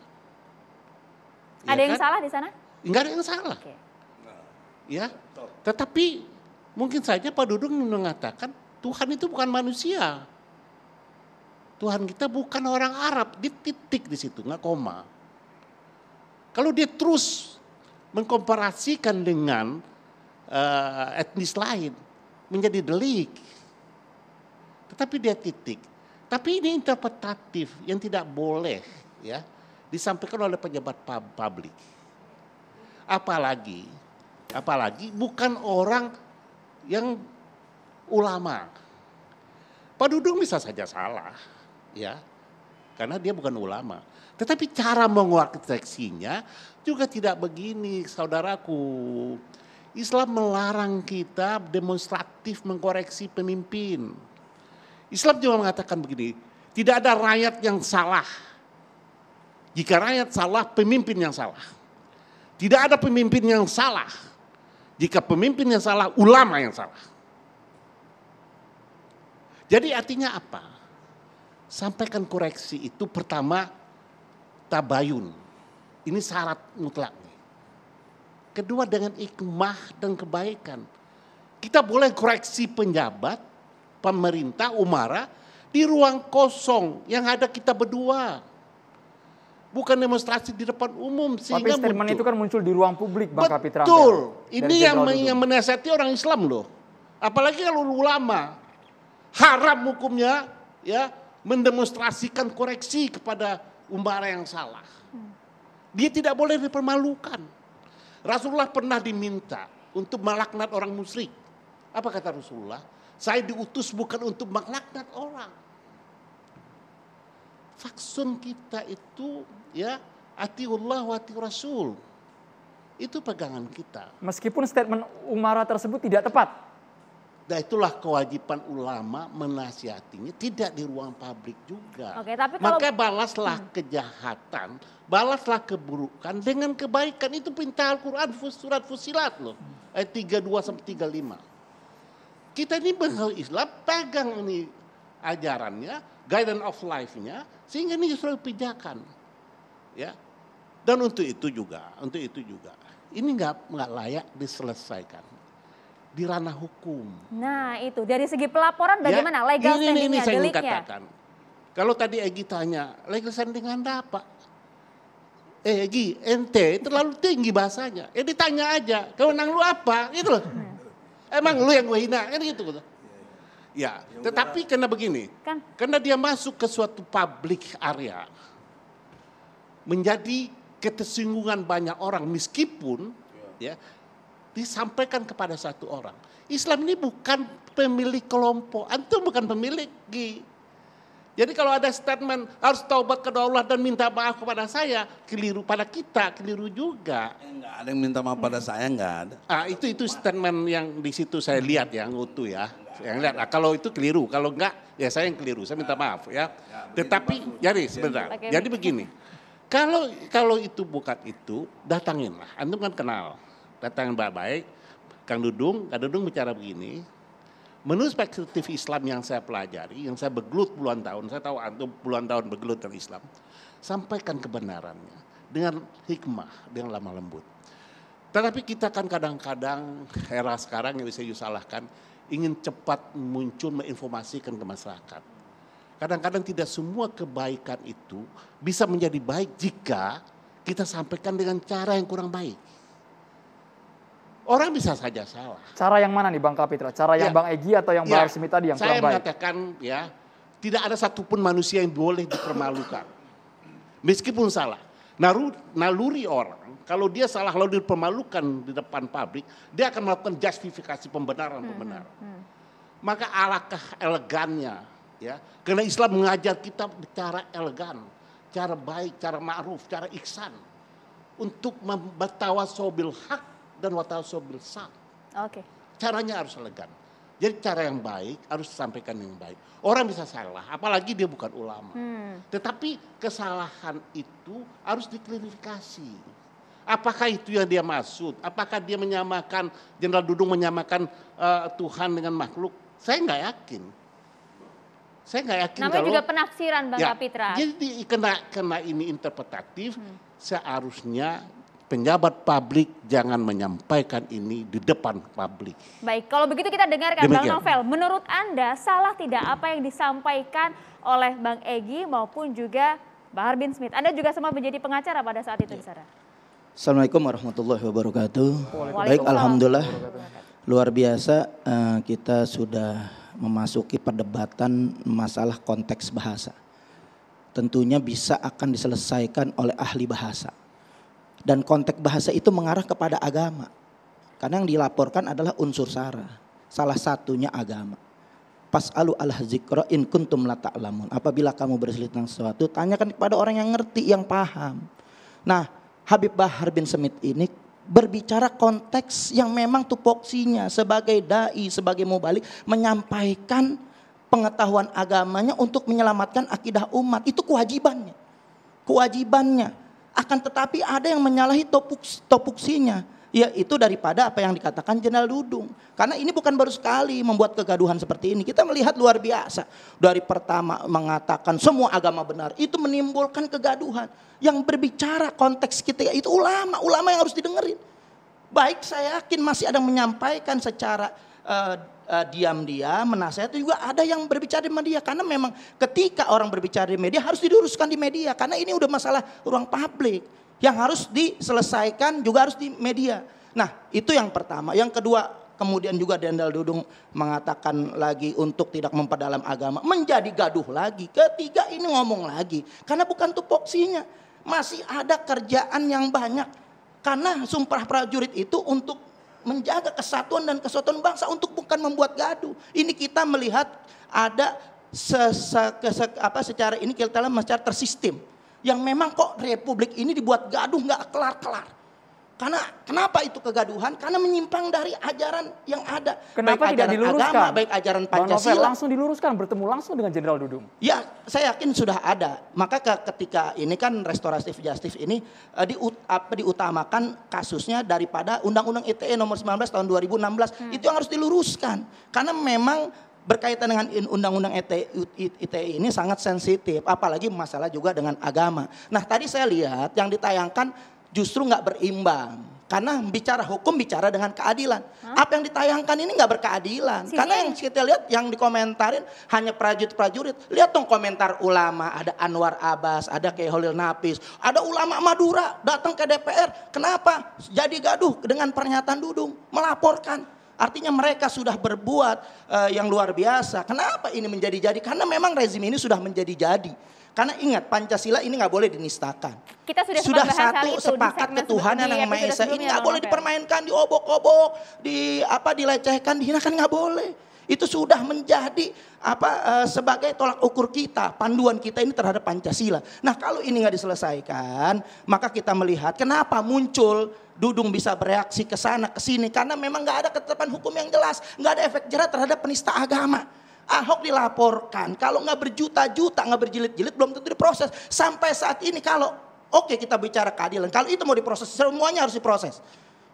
E: Ada yang salah di sana?
M: Enggak ada yang salah.
E: Okay.
M: Ya, tetapi mungkin saja Pak Dudung mengatakan Tuhan itu bukan manusia. Tuhan kita bukan orang Arab, di titik di situ, nggak koma. Kalau dia terus mengkomparasikan dengan etnis lain, menjadi delik. Tetapi dia titik. Tapi ini interpretatif yang tidak boleh ya disampaikan oleh pejabat publik. Apalagi bukan orang yang ulama. Pak Dudung bisa saja salah, ya, karena dia bukan ulama. Tetapi cara mengoreksinya juga tidak begini, saudaraku. Islam melarang kita demonstratif mengkoreksi pemimpin. Islam juga mengatakan begini, tidak ada rakyat yang salah. Jika rakyat salah, pemimpin yang salah. Tidak ada pemimpin yang salah. Jika pemimpin yang salah, ulama yang salah. Jadi artinya apa? Sampaikan koreksi itu pertama tabayun. Ini syarat mutlak. Kedua dengan hikmah dan kebaikan. Kita boleh koreksi penjabat, pemerintah, umara di ruang kosong yang ada kita berdua. Bukan demonstrasi di depan umum sehingga
D: tapi statement
M: muncul.
D: Itu kan muncul di ruang publik, Bang Kapitra.
M: Betul. Ini yang menasihati orang Islam loh. Apalagi kalau ulama. Haram hukumnya ya mendemonstrasikan koreksi kepada umara yang salah. Dia tidak boleh dipermalukan. Rasulullah pernah diminta untuk melaknat orang musyrik. Apa kata Rasulullah? Saya diutus bukan untuk melaknat orang. Faksun kita itu ya atiullah wa ati Rasul. Itu pegangan kita.
D: Meskipun statement umara tersebut tidak tepat.
M: Nah itulah kewajiban ulama menasihatinya, tidak di ruang publik juga.
E: Oke, tapi kalau...
M: Maka balaslah kejahatan, balaslah keburukan dengan kebaikan. Itu perintah Al-Quran surat Fusilat loh. Ayat 32-33. Kita ini bangsa Islam pegang ini ajarannya, guidance of life-nya, sehingga ini justru pijakan. Ya. Dan untuk itu juga, ini nggak layak diselesaikan di ranah hukum.
E: Nah itu dari segi pelaporan bagaimana legal
M: Ini
E: standingnya,
M: saya ingin
E: deliknya?
M: katakan. Kalau tadi Egy tanya legal standing Anda apa? Gi, ente terlalu tinggi bahasanya. Ditanya aja, kewenangan lu apa? Gitu loh. Emang lu yang gue hina, kan gitu. Ya, tetapi karena begini, karena dia masuk ke suatu public area, menjadi ketersinggungan banyak orang meskipun ya disampaikan kepada satu orang. Islam ini bukan pemilik kelompok, antum bukan pemilik. Jadi kalau ada statement harus taubat kepada Allah dan minta maaf kepada saya, keliru pada kita, keliru juga.
B: Enggak ada yang minta maaf pada saya, enggak ada.
M: Itu statement yang di situ saya lihat yang utuh ya. Yang lihat, kalau itu keliru, kalau enggak ya saya yang keliru, saya minta maaf ya. Tetapi jadi sebentar, jadi begini. Kalau itu bukan itu, datanginlah. Antum kan kenal, datangin baik-baik. Kang Dudung bicara begini. Menurut perspektif Islam yang saya pelajari, yang saya bergelut puluhan tahun, saya tahu antum puluhan tahun bergelut dalam Islam, sampaikan kebenarannya dengan hikmah, dengan lemah lembut. Tetapi kita kan kadang-kadang era sekarang yang bisa disalahkan, ingin cepat muncul menginformasikan ke masyarakat. Kadang-kadang tidak semua kebaikan itu bisa menjadi baik jika kita sampaikan dengan cara yang kurang baik. Orang bisa saja salah.
D: Cara yang mana nih Bang Kapitra? Cara yang Bang Egy atau yang Bahar Smith tadi yang kurang baik?
M: Saya mengatakan ya, tidak ada satupun manusia yang boleh dipermalukan. Meskipun salah. Naluri orang, kalau dia salah lalu dipermalukan di depan publik, dia akan melakukan justifikasi pembenaran. Maka alangkah elegannya, ya, karena Islam mengajar kita bicara elegan, cara baik, cara ma'ruf, cara ihsan, untuk bertawasobil hak dan watawasobil sak. Caranya harus elegan. Jadi cara yang baik harus disampaikan yang baik. Orang bisa salah, apalagi dia bukan ulama. Tetapi kesalahan itu harus diklarifikasi. Apakah itu yang dia maksud? Apakah dia menyamakan, Jenderal Dudung menyamakan Tuhan dengan makhluk? Saya nggak yakin.
E: Namanya juga penafsiran Bang Kapitra.
M: Jadi kena ini interpretatif, seharusnya penjabat publik jangan menyampaikan ini di depan publik.
E: Baik, kalau begitu kita dengarkan Bang Novel. Menurut Anda salah tidak apa yang disampaikan oleh Bang Egy maupun juga Bahar bin Smith? Anda juga semua menjadi pengacara pada saat itu di sana.
N: Assalamualaikum warahmatullahi wabarakatuh. Baik, alhamdulillah. Luar biasa kita sudah memasuki perdebatan masalah konteks bahasa. Tentunya bisa akan diselesaikan oleh ahli bahasa. Dan konteks bahasa itu mengarah kepada agama. Karena yang dilaporkan adalah unsur sara. Salah satunya agama. Pas'alu al-zikra in kuntum la ta'lamun. Apabila kamu berselit tentang sesuatu, tanyakan kepada orang yang ngerti, yang paham. Nah, Habib Bahar bin Smith ini berbicara konteks yang memang tupoksinya sebagai dai, sebagai mubalik, menyampaikan pengetahuan agamanya untuk menyelamatkan akidah umat. Itu kewajibannya. Akan tetapi ada yang menyalahi topuksinya, yaitu daripada apa yang dikatakan Jenderal Dudung. Karena ini bukan baru sekali membuat kegaduhan seperti ini. Kita melihat luar biasa. Dari pertama mengatakan semua agama benar, itu menimbulkan kegaduhan. Yang berbicara konteks kita itu ulama yang harus didengerin. Baik, saya yakin masih ada yang menyampaikan secara diam-diam, menasihati, juga ada yang berbicara di media. Karena memang ketika orang berbicara di media harus diluruskan di media. Karena ini udah masalah ruang publik yang harus diselesaikan juga harus di media. Nah, itu yang pertama. Yang kedua, kemudian juga Jenderal Dudung mengatakan lagi untuk tidak memperdalam agama. Menjadi gaduh lagi. Ketiga, ini ngomong lagi. Karena bukan tupoksinya. Masih ada kerjaan yang banyak. Karena sumpah prajurit itu untuk menjaga kesatuan dan kesatuan bangsa, untuk bukan membuat gaduh. Ini kita melihat ada secara ini kita lihat secara tersistem. Yang memang kok republik ini dibuat gaduh nggak kelar-kelar. Karena kenapa itu kegaduhan? Karena menyimpang dari ajaran yang ada.
D: Kenapa
N: baik
D: tidak
N: ajaran
D: diluruskan?
N: Agama, baik ajaran Pancasila.
D: Langsung diluruskan, bertemu langsung dengan Jenderal Dudung.
N: Ya, saya yakin sudah ada. Maka ketika ini kan restoratif justice ini diutamakan kasusnya daripada Undang-Undang ITE nomor 19 tahun 2016. Itu yang harus diluruskan. Karena memang berkaitan dengan Undang-Undang ITE ini sangat sensitif. Apalagi masalah juga dengan agama. Nah, tadi saya lihat yang ditayangkan justru nggak berimbang. Karena bicara hukum, bicara dengan keadilan. Apa yang ditayangkan ini nggak berkeadilan. Karena yang kita lihat, yang dikomentarin hanya prajurit-prajurit. Lihat dong komentar ulama, ada Anwar Abbas, ada Kiai Holil Nafis, ada ulama Madura datang ke DPR. Kenapa? Jadi gaduh dengan pernyataan Dudung, melaporkan. Artinya mereka sudah berbuat yang luar biasa. Kenapa ini menjadi-jadi? Karena memang rezim ini sudah menjadi-jadi. Karena ingat, Pancasila ini nggak boleh dinistakan.
E: Kita sudah
N: satu sepakat ketuhanan yang Maha Esa ini nggak boleh dipermainkan, diobok-obok, dilecehkan, dihinakan, nggak boleh. Itu sudah menjadi sebagai tolak ukur kita, panduan kita ini terhadap Pancasila. Nah, kalau ini nggak diselesaikan, maka kita melihat kenapa muncul Dudung bisa bereaksi ke sana ke sini, karena memang nggak ada ketetapan hukum yang jelas, nggak ada efek jerat terhadap penista agama. Ahok dilaporkan, kalau nggak berjuta-juta, nggak berjilid-jilid, belum tentu diproses. Sampai saat ini kalau oke, kita bicara keadilan, kalau itu mau diproses, semuanya harus diproses.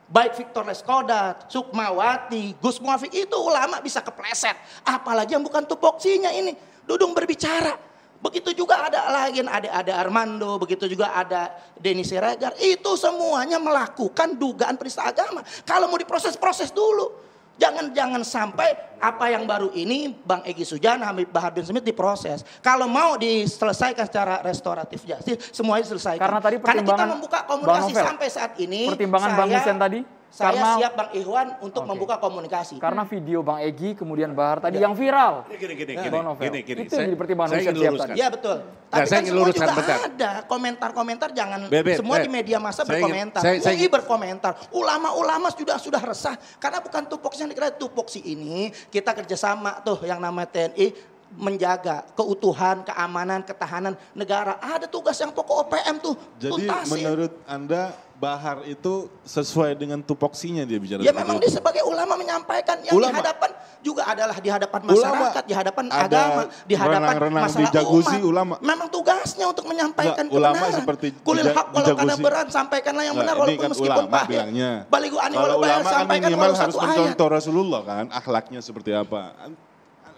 N: Baik Victor Leskodat, Sukmawati, Gus Muafik, itu ulama bisa kepleset. Apalagi yang bukan tupoksinya ini. Dudung berbicara. Begitu juga ada lagi ada Armando, begitu juga ada Denny Siregar. Itu semuanya melakukan dugaan penista agama. Kalau mau diproses, proses dulu. Jangan sampai apa yang baru ini Bang Egy Sujana, Habib Bahar bin Smith diproses. Kalau mau diselesaikan secara restoratif justice, semuanya diselesaikan.
D: Karena tadi
N: kita membuka komunikasi sampai saat ini.
D: Pertimbangan Bang Hussein tadi.
N: Saya siap Bang Ikhwan untuk membuka komunikasi.
D: Karena video Bang Egy kemudian Bahar tadi yang viral.
M: Gini.
D: Itu yang jadi pertimbangan Hussein siap tadi.
N: Iya betul. Tapi kan semua juga ada komentar-komentar, jangan semua di media massa berkomentar. UI berkomentar, ulama-ulama sudah resah karena bukan tupoksi yang dikira. Tupoksi ini kita kerjasama tuh yang namanya TNI menjaga keutuhan, keamanan, ketahanan negara. Ada tugas yang pokok OPM tuh.
G: Jadi menurut Anda Bahar itu sesuai dengan tupoksinya dia bicara?
N: Ya memang dia sebagai ulama menyampaikan yang di hadapan juga adalah di hadapan masyarakat, di hadapan agama, di hadapan masalah
G: di jaguzi,
N: umat. Memang tugasnya untuk menyampaikan
G: ulama
N: kebenaran.
G: seperti
N: Kulil haq walau kana berat, sampaikanlah yang benar walaupun meskipun pahit. Baligu ani walau bayar, sampaikan walau satu ayat.
G: Mencontoh Rasulullah kan, akhlaknya seperti apa.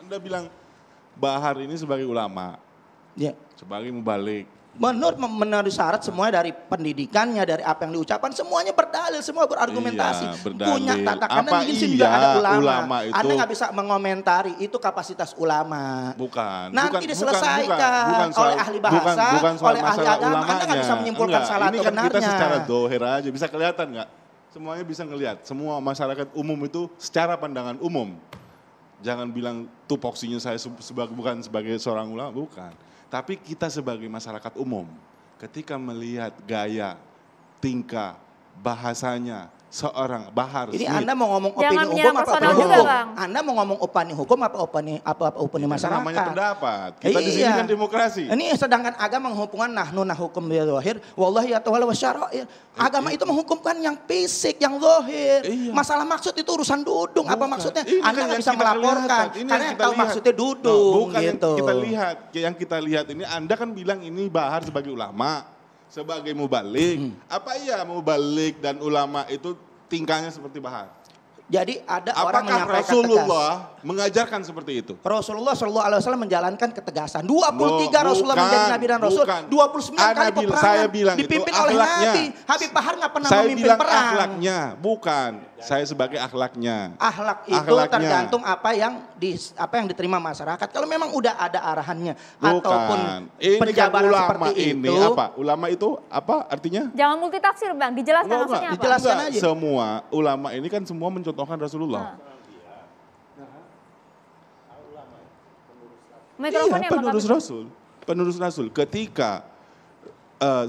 G: Anda bilang Bahar ini sebagai ulama, sebagai mubalik.
N: Menurut syarat semuanya dari pendidikannya, dari apa yang diucapkan, semuanya berdalil, semua berargumentasi.
G: Iya, berdalil.
N: Punya tatakan dan juga ada ulama itu, Anda nggak bisa mengomentari, itu kapasitas ulama.
G: Bukan.
N: Nanti diselesaikan oleh ahli bahasa, oleh ahli agama. Anda nggak bisa menyimpulkan salah atau benarnya.
G: Ini kan kita secara dohir aja, bisa kelihatan nggak? Semuanya bisa ngelihat, semua masyarakat umum itu secara pandangan umum. Jangan bilang tupoksinya saya bukan sebagai seorang ulama, bukan. Tapi kita sebagai masyarakat umum, ketika melihat gaya, tingkah, bahasanya seorang Bahar
N: Smith. Ini
G: Smith.
N: Anda mau ngomong opini hukum apa opini hukum? Anda mau ngomong opini hukum apa opini masyarakat?
G: Namanya pendapat. Kita di sini kan demokrasi.
N: Ini sedangkan agama menghubungkan nahnu hukum bil zahir, wallahi yatawalla wasyara'i. Agama itu menghukumkan yang fisik, yang zahir. Masalah maksud itu urusan Dudung. Apa maksudnya? Anda nggak bisa melaporkan karena yang tahu maksudnya Dudung.
G: Bukan
N: gitu.
G: Yang kita lihat ini Anda kan bilang ini Bahar sebagai ulama, sebagai mubalik. Apa iya mubalik dan ulama itu tingkahnya seperti Bahar?
N: Jadi ada orang menyampaikan
G: Rasulullah mengajarkan seperti itu?
N: Rasulullah SAW menjalankan ketegasan. 23 Rasulullah menjadi Nabi dan Rasul. 29 kali peperangan.
G: Saya bilang
N: dipimpin
G: itu
N: oleh
G: akhlaknya.
N: Nabi. Habib Bahar nggak pernah
G: saya
N: memimpin
G: bilang
N: perang.
G: Akhlaknya, bukan. Saya sebagai akhlaknya.
N: Akhlak itu tergantung apa yang diterima masyarakat. Kalau memang udah ada arahannya ataupun penjabaran seperti itu.
G: Ulama itu apa artinya?
E: Jangan multitafsir Bang, dijelaskan maksudnya apa?
N: Dijelaskan aja.
G: Semua ulama ini kan semua mencontohkan Rasulullah.
E: Mikrofonnya
G: penerus Rasul. Ketika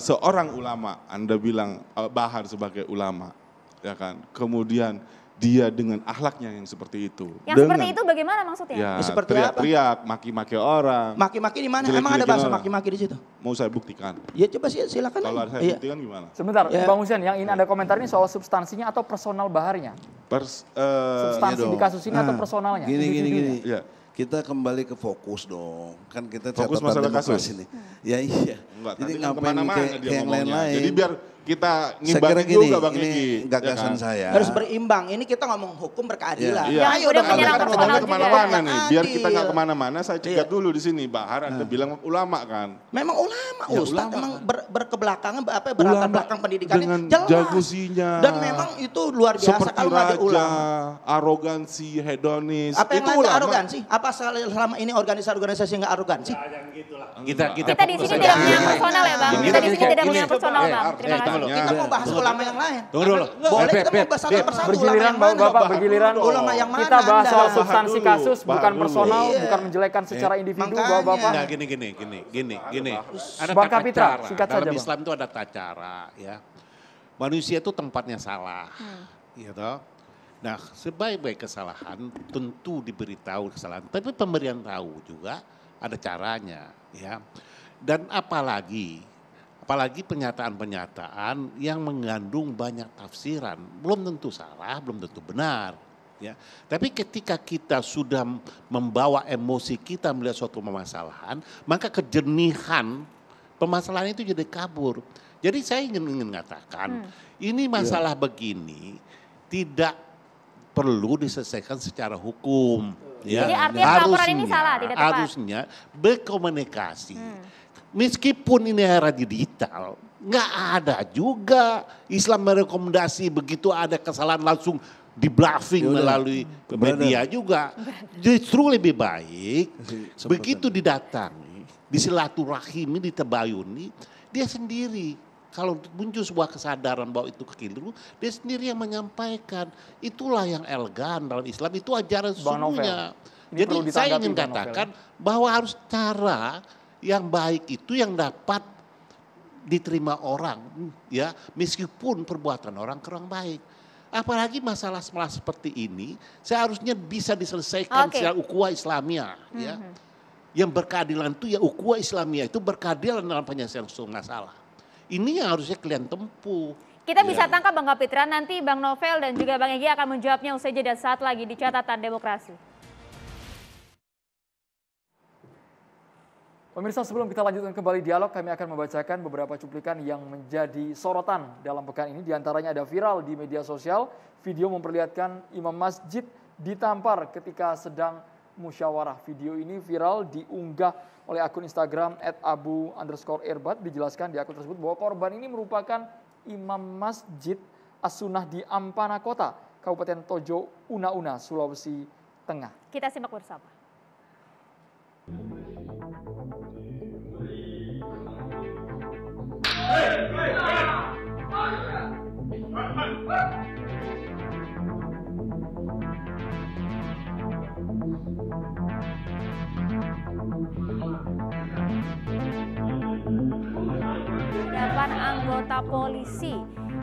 G: seorang ulama, Anda bilang Bahar sebagai ulama, ya kan? Kemudian dia dengan akhlaknya yang seperti itu.
E: Yang seperti itu bagaimana maksudnya?
G: Ya,
N: seperti
G: teriak-teriak, maki-maki orang.
N: Maki-maki di mana? Emang ada bahasa maki-maki di situ?
G: Mau saya buktikan.
N: Ya coba silakan.
G: Kalau saya buktikan gimana?
D: Sebentar, Bang Hussein, yang ini Anda komentar ini soal substansinya atau personal Baharnya? Substansi di kasus ini atau personalnya?
B: Gini.
G: Ya.
B: Kita kembali ke fokus dong. Kan kita
G: fokus
B: catatan
G: masalah
B: demokrasi
G: kasus.
B: nih. Ya iya.
G: Enggak,
B: jadi
G: ngapain
B: kemana-mana
G: dia yang lain-lain. Jadi kita
B: Saya kira
G: ngimbangi
B: gini,
G: juga Bang
B: ini
G: Egy.
B: gagasan
G: Ya kan?
B: saya.
N: Harus berimbang. Ini kita ngomong hukum berkeadilan.
G: Iya.
N: Ayo
E: Udah
N: dong
E: menyerang
N: kalau
E: personal
G: Ngomongnya
E: juga.
G: kemana-mana nih, biar kita
N: Adil.
G: nggak kemana-mana, saya cegat
N: Iya.
G: dulu di sini. Bahar Anda bilang ulama kan.
N: Memang ulama,
G: Ya,
N: Ustaz,
G: ulama
N: memang
G: kan.
N: berkebelakangan, berlatar
G: Ulama
N: belakang pendidikannya
G: dengan
N: jelas.
G: jagosinya.
N: Dan memang itu luar biasa
G: Seperti
N: kalau nggak ada
G: raja,
N: ulama.
G: arogansi, hedonis.
N: Apa yang
G: itu
N: lain
G: ulama.
N: arogansi? Apa selama ini organisasi-organisasi yang nggak arogansi?
M: Kita
E: Kita di sini tidak punya personal ya Bang. Kita di sini tidak punya personal Bang. Terima kasih.
N: Kita mau bahas ulama yang lain.
M: Tunggu dulu.
N: Boleh kita mau bahas satu persatu
D: Bergiliran
N: ulama yang mana?
D: Bapak, bergiliran.
N: Ulama yang mana
D: Kita bahas
N: Anda?
D: soal substansi
G: Bahar dulu,
D: kasus,
G: bahar
D: bukan
G: dulu.
D: personal,
N: Iya.
D: bukan menjelekan secara individu
N: Makanya.
D: Bapak-bapak.
M: Nah, gini. Ada
D: Bang
M: tata
D: Kapitra,
M: cara.
D: singkat
M: Dalam
D: saja, Bang.
M: Islam itu ada tata cara, ya. Manusia itu tempatnya salah, gitu. Nah, sebaik-baik kesalahan tentu diberitahu kesalahan, tapi pemberian tahu juga ada caranya, ya. Dan apalagi pernyataan-pernyataan yang mengandung banyak tafsiran, belum tentu salah, belum tentu benar. Ya, tapi ketika kita sudah membawa emosi kita melihat suatu permasalahan, maka kejernihan permasalahan itu jadi kabur. Jadi saya ingin mengatakan, ini masalah begini tidak perlu diselesaikan secara hukum. Ya.
E: Jadi artinya pelaporan ini salah, tidak tepat.
M: Harusnya berkomunikasi. Meskipun ini era digital, nggak ada juga Islam merekomendasi begitu ada kesalahan langsung di bluffing melalui media juga. Justru lebih baik begitu didatangi, disilaturahimi, ditabayuni, dia sendiri. Kalau muncul sebuah kesadaran bahwa itu keliru, dia sendiri yang menyampaikan. Itulah yang elegan dalam Islam, itu ajaran sesungguhnya. Jadi saya ingin katakan bahwa harus cara yang baik itu yang dapat diterima orang, ya, meskipun perbuatan orang kurang baik. Apalagi masalah seperti ini seharusnya bisa diselesaikan secara ukhuwah Islamiyah, ya. Yang berkeadilan itu ya ukhuwah Islamiyah, itu berkeadilan dalam penyelesaian suatu masalah. Ini yang harusnya kalian tempuh.
E: Kita bisa tangkap Bang Kapitra, nanti Bang Novel dan juga Bang Egy akan menjawabnya usai jeda saat lagi di Catatan Demokrasi.
D: Pemirsa, sebelum kita lanjutkan kembali dialog, kami akan membacakan beberapa cuplikan yang menjadi sorotan dalam pekan ini. Di antaranya ada viral di media sosial, video memperlihatkan imam masjid ditampar ketika sedang musyawarah. Video ini viral diunggah oleh akun Instagram @abu_irbat. Dijelaskan di akun tersebut bahwa korban ini merupakan imam masjid As-Sunnah di Ampana Kota, Kabupaten Tojo Una-Una, Sulawesi Tengah.
E: Kita simak bersama. Depan anggota polisi.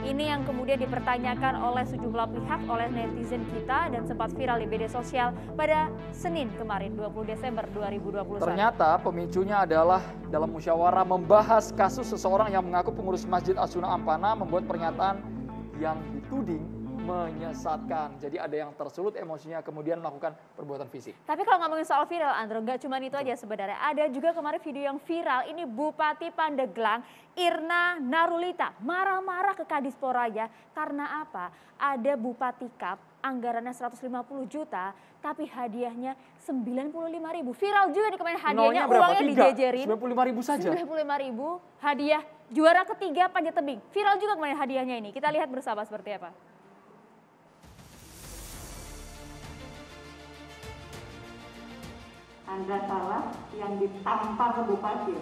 E: Ini yang kemudian dipertanyakan oleh sejumlah pihak, oleh netizen kita dan sempat viral di media sosial pada Senin kemarin 20 Desember 2021.
D: Ternyata pemicunya adalah dalam musyawarah membahas kasus seseorang yang mengaku pengurus Masjid As-Sunnah Ampana membuat pernyataan yang dituding menyesatkan. Jadi ada yang tersulut emosinya kemudian melakukan perbuatan fisik.
E: Tapi kalau ngomongin soal viral, Andro, nggak cuma itu aja sebenarnya. Ada juga kemarin video yang viral, ini Bupati Pandeglang, Irna Narulita, marah-marah ke Kadisporanya. Karena apa? Ada Bupati Kap, anggarannya 150 juta, tapi hadiahnya 95.000. Viral juga nih kemarin hadiahnya, uangnya dijejerin.
D: 95.000 saja?
E: 95.000, hadiah juara ketiga panjat tebing. Viral juga kemarin hadiahnya ini. Kita lihat bersama seperti apa.
O: Anda salah yang ditampar ke bupati.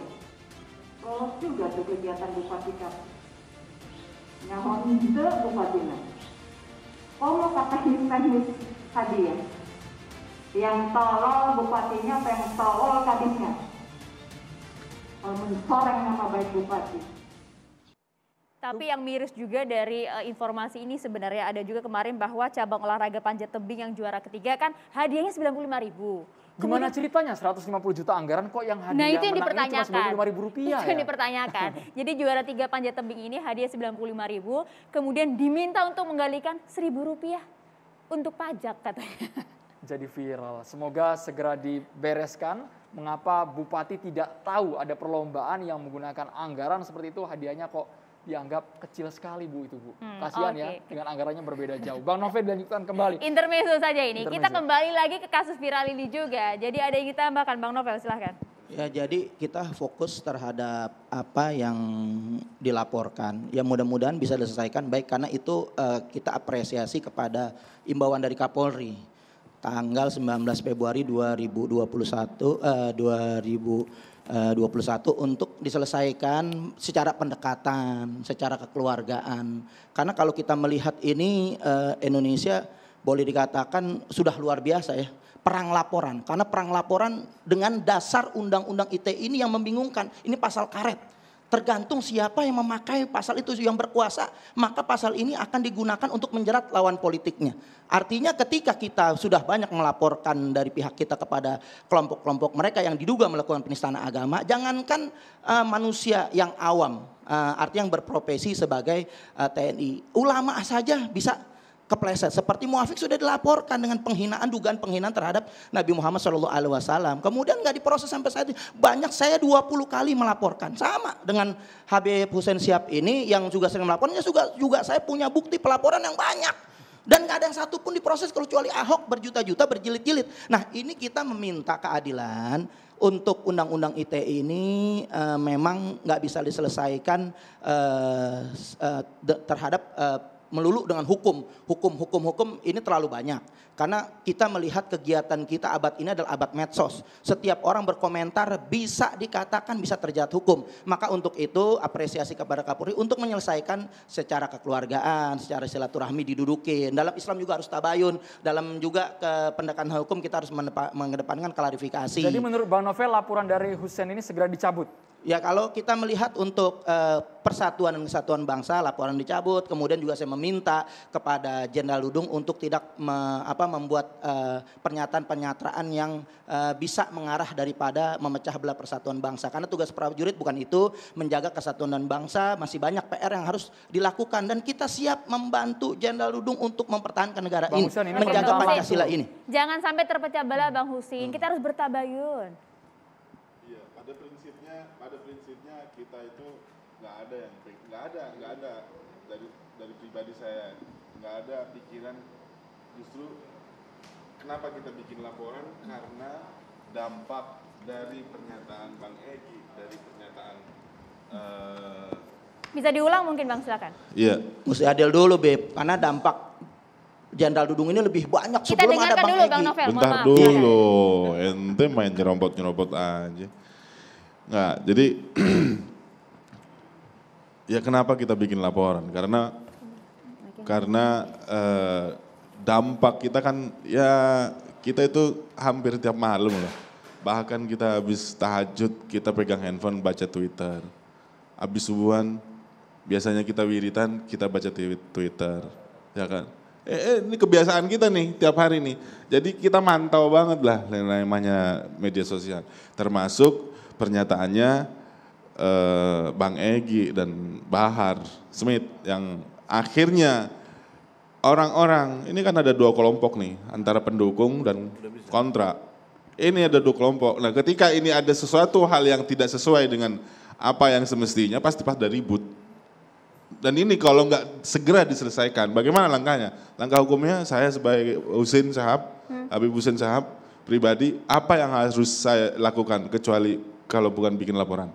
O: Lolos juga tuh kegiatan bupati kamu. Nyahon itu bupatinya. Kalau kata teknis hadiah. Yang tolol bupatinya apa yang tolol kadisnya. Kalau mencoreng nama baik bupati.
E: Tapi yang miris juga dari informasi ini sebenarnya ada juga kemarin bahwa cabang olahraga panjat tebing yang juara ketiga kan hadiahnya 95.000.
D: Gimana ceritanya 150 juta anggaran kok yang hadiah
E: nah itu yang
D: menang ini cuma 95.000 rupiah
E: Itu yang dipertanyakan. Jadi juara 3 panjat tebing ini hadiah 95.000, kemudian diminta untuk menggalikan 1.000 rupiah untuk pajak katanya.
D: Jadi viral. Semoga segera dibereskan mengapa bupati tidak tahu ada perlombaan yang menggunakan anggaran seperti itu, hadiahnya kok dianggap kecil sekali Bu itu Bu. Kasihan ya,
E: oke.
D: dengan anggarannya berbeda jauh. Bang Novel dilanjutkan kembali.
E: Intermezzo saja ini. Kita
D: Intermezzo.
E: kembali lagi ke kasus viral ini juga. Jadi ada yang ditambahkan Bang Novel, silahkan.
N: Ya, jadi kita fokus terhadap apa yang dilaporkan. Ya mudah-mudahan bisa diselesaikan baik, karena itu kita apresiasi kepada imbauan dari Kapolri. Tanggal 19 Februari 2021 untuk diselesaikan secara pendekatan, secara kekeluargaan. Karena kalau kita melihat ini Indonesia boleh dikatakan sudah luar biasa ya. Perang laporan, karena perang laporan dengan dasar undang-undang ITE ini yang membingungkan. Ini pasal karet, tergantung siapa yang memakai pasal itu yang berkuasa, maka pasal ini akan digunakan untuk menjerat lawan politiknya. Artinya ketika kita sudah banyak melaporkan dari pihak kita kepada kelompok-kelompok mereka yang diduga melakukan penistaan agama, jangankan manusia yang awam, artinya yang berprofesi sebagai TNI, ulama saja bisa kepleset. Seperti Muafiq sudah dilaporkan dengan penghinaan, dugaan penghinaan terhadap Nabi Muhammad SAW. Kemudian nggak diproses sampai saat ini. Banyak, saya 20 kali melaporkan. Sama dengan Habib Hussein Syihab ini yang juga sering melaporkannya, juga saya punya bukti pelaporan yang banyak. Dan nggak ada yang satu pun diproses kecuali Ahok berjuta-juta, berjilid-jilid. Nah ini kita meminta keadilan untuk undang-undang ITE ini memang nggak bisa diselesaikan terhadap melulu dengan hukum ini terlalu banyak. Karena kita melihat kegiatan kita abad ini adalah abad medsos. Setiap orang berkomentar bisa dikatakan bisa terjerat hukum. Maka untuk itu apresiasi kepada Kapolri untuk menyelesaikan secara kekeluargaan, secara silaturahmi didudukin. Dalam Islam juga harus tabayun. Dalam juga pendekatan hukum kita harus mengedepankan klarifikasi.
D: Jadi menurut Bang Novel laporan dari Hussein ini segera dicabut?
N: Ya kalau kita melihat untuk persatuan dan kesatuan bangsa, laporan dicabut. Kemudian juga saya meminta kepada Jenderal Dudung untuk tidak membuat pernyataan-pernyataan yang bisa mengarah daripada memecah belah persatuan bangsa. Karena tugas prajurit bukan itu, menjaga kesatuan dan bangsa. Masih banyak PR yang harus dilakukan dan kita siap membantu Jenderal Dudung untuk mempertahankan negara ini, menjaga Pancasila ini.
E: Jangan sampai terpecah belah Bang Husin, kita harus bertabayun.
G: Iya, pada prinsipnya kita itu nggak ada dari pribadi saya nggak ada pikiran justru kenapa kita bikin laporan karena dampak dari pernyataan Bang Egy, dari pernyataan
E: Bisa diulang mungkin Bang, silakan.
G: Iya.
N: Mesti adil dulu Beb, karena dampak Jenderal Dudung ini lebih banyak
E: Kita
N: sebelum ada
E: dengarkan
N: Bang
E: dulu
N: Egy.
E: Bang Novel, mohon
G: Bentar
E: maaf.
G: dulu, ente main nyerobot aja. Nggak, jadi ya kenapa kita bikin laporan? Karena dampak kita kan ya kita itu hampir tiap malam lah. Bahkan kita habis tahajud kita pegang handphone baca Twitter. Habis subuhan biasanya kita wiritan kita baca Twitter, ya kan? Ini kebiasaan kita nih tiap hari nih. Jadi kita mantau banget lah namanya media sosial. Termasuk pernyataannya Bang Egy dan Bahar Smith yang akhirnya orang-orang, ini kan ada dua kelompok nih antara pendukung dan kontra. Ini ada dua kelompok. Nah ketika ini ada sesuatu hal yang tidak sesuai dengan apa yang semestinya pasti pada ribut. Dan ini kalau nggak segera diselesaikan, bagaimana langkahnya? Langkah hukumnya saya sebagai Hussein Syihab, Habib Hussein Syihab pribadi, apa yang harus saya lakukan kecuali kalau bukan bikin laporan?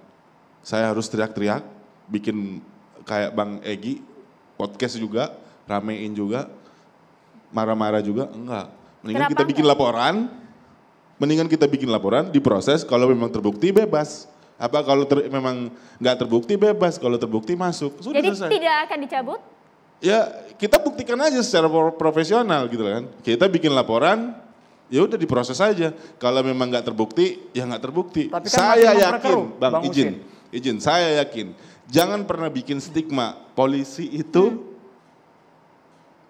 G: Saya harus teriak-teriak, bikin kayak Bang Egy, podcast juga, ramein juga, marah-marah juga, enggak. Mendingan kita bikin laporan, diproses, kalau memang terbukti bebas. Apa kalau memang nggak terbukti bebas, kalau terbukti masuk. Sudah
E: Jadi
G: selesai.
E: tidak akan dicabut?
G: Ya kita buktikan aja secara profesional gitu kan. Kita bikin laporan, ya udah diproses aja. Kalau memang nggak terbukti, ya nggak terbukti.
D: Tapi kan
G: Saya
D: masih
G: yakin, Bang,
D: Bang
G: izin, saya yakin. Jangan pernah bikin stigma polisi itu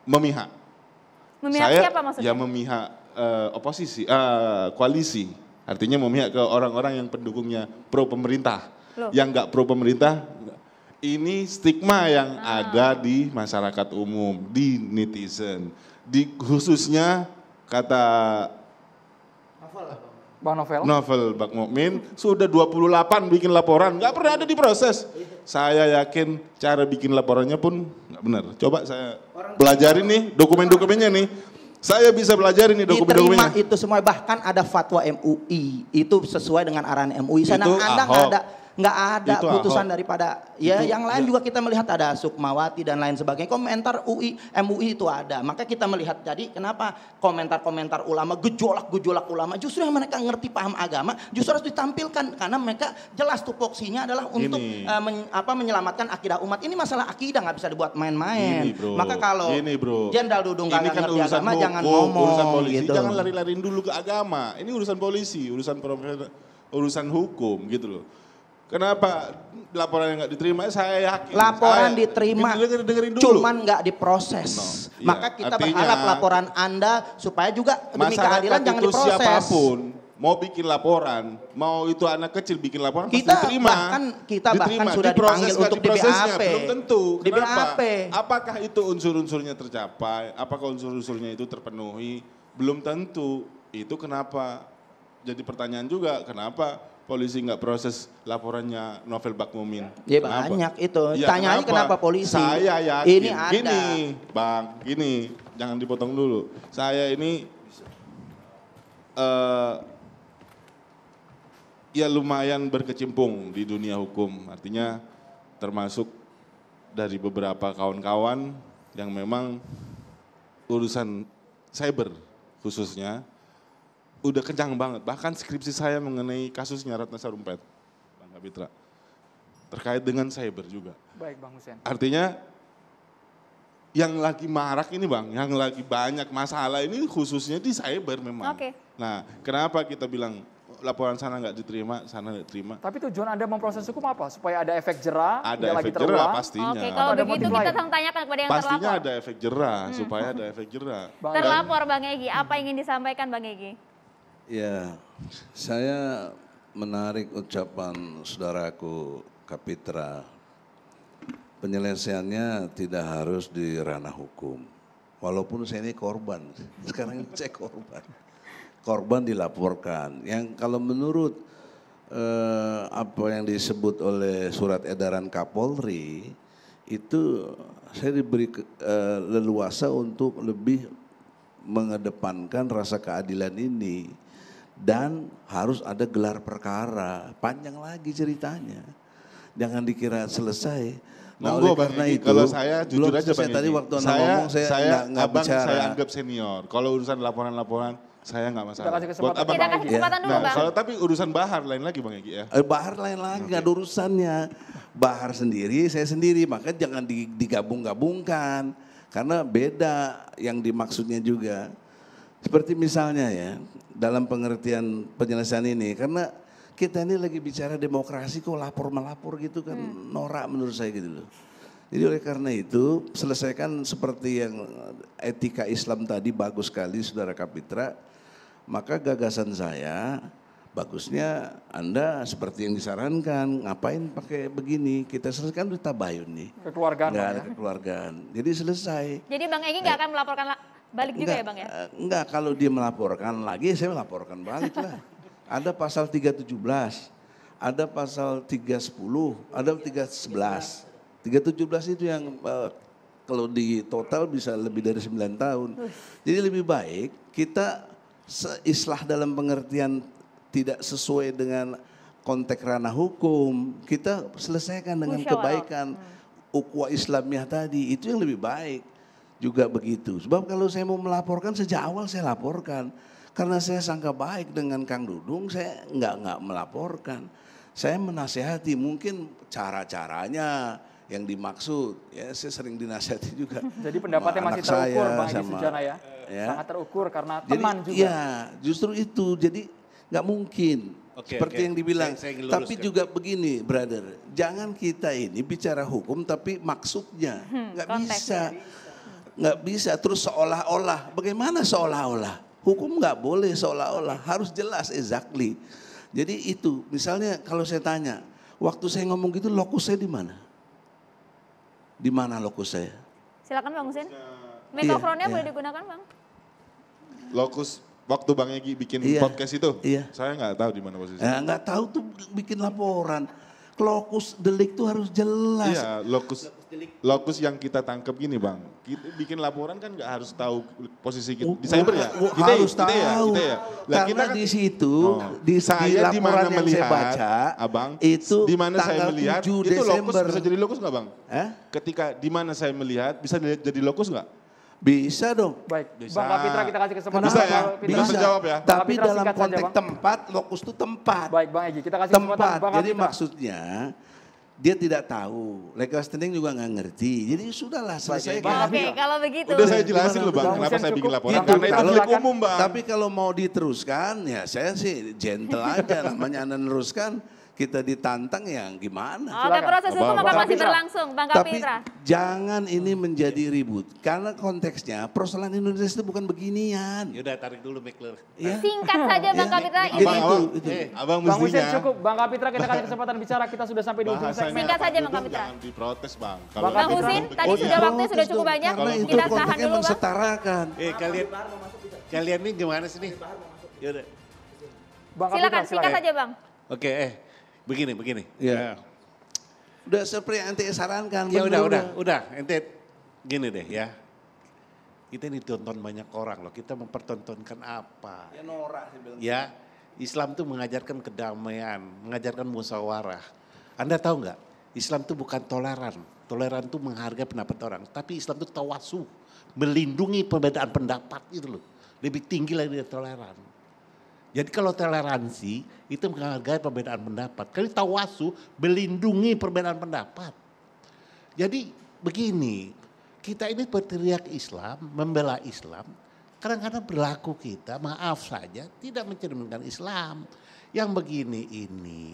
G: memihak.
E: Memihak siapa maksudnya?
G: Ya memihak oposisi, koalisi. Artinya memihak ke orang-orang yang pendukungnya pro pemerintah.
E: Loh.
G: Yang nggak pro pemerintah, ini stigma yang ada di masyarakat umum, di netizen. Khususnya kata
D: Bang Novel.
G: Novel Bakmukmin sudah 28 bikin laporan, nggak pernah ada diproses. Saya yakin cara bikin laporannya pun nggak benar. Coba saya pelajarin nih dokumen-dokumennya nih. Saya bisa pelajarin nih dokumen-dokumennya.
N: Diterima itu semua, bahkan ada fatwa MUI itu sesuai dengan arahan MUI. Sana
G: Itu
N: Anda nggak ada
G: Itu
N: putusan
G: Ahok.
N: daripada ya
G: Itu,
N: yang lain
G: ya.
N: juga kita melihat ada Sukmawati dan lain sebagainya. Komentar MUI itu ada. Maka kita melihat jadi kenapa komentar-komentar ulama, gejolak ulama, justru yang mereka ngerti paham agama justru harus ditampilkan karena mereka jelas tupoksinya adalah untuk menyelamatkan akidah umat. Ini masalah akidah nggak bisa dibuat main-main. Maka kalau Jenderal Dudung
G: ini
N: kagak
G: kan
N: ngerti
G: urusan
N: agama
G: hukum,
N: jangan ngomong
G: urusan polisi,
N: gitu.
G: jangan lari-lariin dulu ke agama. Ini urusan polisi, urusan hukum gitu loh. Kenapa laporan yang nggak diterima? Saya yakin.
N: Laporan diterima,
G: dengerin dulu.
N: cuman nggak diproses.
G: Iya,
N: Maka kita
G: artinya,
N: berharap laporan Anda supaya juga demi keadilan jangan
G: itu
N: diproses.
G: siapapun mau bikin laporan, mau itu anak kecil bikin laporan pasti diterima.
N: Kita bahkan sudah
G: Diproses
N: dipanggil
G: nggak
N: untuk
G: diprosesnya?
N: DBAP.
G: Belum tentu.
N: Di
G: Kenapa?
N: BAP.
G: Apakah itu unsur-unsurnya tercapai? Apakah unsur-unsurnya itu terpenuhi? Belum tentu. Itu kenapa? Jadi pertanyaan juga, kenapa polisi nggak proses laporannya Novel Bakmukmin?
N: Ya
G: Kenapa?
N: banyak itu.
G: Ya,
N: Tanya aja kenapa polisi.
G: Saya yakin.
N: Ini ada.
G: Gini, Bang, gini, jangan dipotong dulu. Saya ini ya lumayan berkecimpung di dunia hukum. Artinya termasuk dari beberapa kawan-kawan yang memang urusan cyber khususnya udah kencang banget. Bahkan skripsi saya mengenai kasusnya Ratna Sarumpait, Bang Kapitra, terkait dengan cyber juga.
D: Baik Bang Hussein.
G: Artinya yang lagi marak ini Bang, yang lagi banyak masalah ini khususnya di cyber memang.
E: Oke.
G: Nah, kenapa kita bilang laporan sana nggak diterima, sana nggak diterima?
D: Tapi tujuan Anda memproses hukum apa? Supaya ada efek jerah,
G: Ada
D: tidak
G: efek
D: lagi
G: jerah
D: terulang.
G: pastinya.
E: Oke, kalau
D: Ada
E: begitu
D: motif
E: kita
D: lain?
E: tanyakan kepada yang
G: Pastinya
E: terlapor.
G: ada efek jerah, supaya ada efek jerah.
E: Terlapor Bang Egy, apa yang ingin disampaikan Bang Egy?
B: Ya, saya menarik ucapan saudaraku Kapitra. Penyelesaiannya tidak harus di ranah hukum. Walaupun saya ini korban, sekarang saya korban. Korban dilaporkan. Yang kalau menurut apa yang disebut oleh surat edaran Kapolri, itu saya diberi leluasa untuk lebih mengedepankan rasa keadilan ini. Dan harus ada gelar perkara, panjang lagi ceritanya. Jangan dikira selesai. Nah,
G: Monggo
B: oleh
G: Bang
B: karena
G: Egy,
B: itu,
G: kalau saya jujur aja Bang
B: tadi
G: Egy.
B: waktu Anda ngomong saya nggak
G: abang
B: bicara.
G: saya anggap senior. Kalau urusan laporan-laporan saya nggak masalah.
D: Kita kasih kesempatan.
G: Buat abang.
E: Kita kasih kesempatan dulu,
G: Nah,
E: Bang.
G: kalau tapi urusan Bahar lain lagi Bang Egy ya.
B: Bahar lain lagi, nggak ada urusannya. Bahar sendiri, saya sendiri, maka jangan digabung-gabungkan. Karena beda yang dimaksudnya juga. Seperti misalnya ya, dalam pengertian penyelesaian ini, karena kita ini lagi bicara demokrasi kok lapor-melapor gitu kan norak menurut saya gitu loh. Jadi oleh karena itu selesaikan seperti yang etika Islam tadi bagus sekali Saudara Kapitra, maka gagasan saya bagusnya Anda seperti yang disarankan, ngapain pakai begini, kita selesaikan di tabayun nih.
D: Kekeluargaan.
B: Nggak
D: Bang,
B: ada
D: ya?
B: kekeluargaan, jadi selesai.
E: Jadi Bang Egy nggak akan melaporkan balik juga ya Bang ya?
B: Enggak, kalau dia melaporkan lagi, saya melaporkan balik lah. Ada pasal 317, ada pasal 310, ada 311. 317 itu yang kalau di total bisa lebih dari 9 tahun. Jadi lebih baik kita islah dalam pengertian tidak sesuai dengan konteks ranah hukum, kita selesaikan dengan kebaikan ukhuwah Islamiyah tadi, itu yang lebih baik. Juga begitu. Sebab kalau saya mau melaporkan sejak awal saya laporkan. Karena saya sangka baik dengan Kang Dudung, saya nggak melaporkan. Saya menasehati mungkin cara-caranya yang dimaksud. Ya saya sering dinasihati juga.
D: Jadi pendapatnya masih terukur Bang Egy Sujana ya? Sangat terukur karena teman juga.
B: Iya justru itu. Jadi nggak mungkin. Seperti yang dibilang. Tapi juga begini brother. Jangan kita ini bicara hukum tapi maksudnya. Nggak bisa. Nggak bisa terus seolah-olah. Bagaimana seolah-olah? Hukum nggak boleh seolah-olah. Harus jelas exactly. Jadi itu misalnya kalau saya tanya. Waktu saya ngomong gitu lokus saya di mana? Di mana lokus saya?
E: Silakan Bang Hussein. Mikrofonnya
B: Iya,
E: boleh
B: iya.
E: digunakan Bang.
G: Lokus waktu Bang Egy bikin podcast itu, saya nggak tahu di mana posisinya.
B: Nggak tahu tuh bikin laporan. Lokus delik tuh harus jelas.
G: Iya, lokus yang kita tangkap gini Bang. Kita bikin laporan kan nggak harus tahu posisi kita. Di cyber ya?
B: Harus tahu.
G: Kita ya.
B: Karena kita kan, di situ, di
G: saya di mana
B: laporan yang
G: melihat,
B: saya baca,
G: Abang,
B: itu
G: di mana saya melihat, itu lokus
B: Desember.
G: bisa jadi lokus nggak Bang? Ketika di mana saya melihat, bisa jadi lokus nggak?
B: Bisa dong.
D: Baik,
G: bisa.
D: Bang Kapitra kita kasih kesempatan.
G: Bisa ya?
D: Bisa
G: menjawab ya.
B: Tapi
D: Kapitra
B: dalam
D: singkat
B: konteks
D: saja, Bang.
B: tempat, lokus itu tempat.
D: Baik Bang Egy, kita kasih kesempatan
B: Tempat.
D: Bang
B: Jadi
D: Kapitra.
B: maksudnya dia tidak tahu, legal standing juga nggak ngerti. Jadi sudahlah selesaikan.
E: Oke, kalau begitu.
G: Udah saya jelasin loh Bang, kenapa saya bikin laporan. Karena itu
B: Kalau-
G: delik umum Bang.
B: Tapi kalau mau diteruskan, ya saya sih gentle aja. Namanya Anda neruskan, kita ditantang ya gimana.
E: Oke, proses hukum akan masih berlangsung, Bang
B: Tapi
E: Kapitra.
B: jangan ini menjadi ribut. Karena konteksnya persoalan Indonesia itu bukan beginian.
M: Yaudah tarik dulu Mikler.
E: Singkat saja Bang Kapitra.
G: Abang
D: Bang Husin
G: mestinya
D: cukup, Bang Kapitra kita kasih kesempatan bicara, kita sudah sampai di ujung segmen.
E: Singkat saja Bang Kapitra.
G: jangan diprotes Bang.
E: Bang Husin, tadi sudah waktunya sudah cukup banyak.
B: Karena itu
E: Kita tahan
B: konteksnya
E: dulu Bang.
B: mensetarakan.
M: Kalian ini gimana sih nih? Yaudah.
D: Bang
E: Silakan, singkat saja Bang.
M: Oke, begini.
B: Ya. Udah seperti yang ente sarankan.
M: Ya
B: bener
M: udah. Ente gini deh ya. Kita ini ditonton banyak orang loh. Kita mempertontonkan apa?
B: Ya norak sih bilang.
M: Ya, Islam tuh mengajarkan kedamaian, mengajarkan musyawarah. Anda tahu nggak? Islam tuh bukan toleran. Toleran tuh menghargai pendapat orang. Tapi Islam tuh tawasu, melindungi perbedaan pendapat itu loh. Lebih tinggi lagi dari toleran. Jadi kalau toleransi itu menghargai perbedaan pendapat. Kalau tawasu melindungi perbedaan pendapat. Jadi begini, kita ini berteriak Islam, membela Islam. Kadang-kadang berlaku kita, maaf saja, tidak mencerminkan Islam. Yang begini ini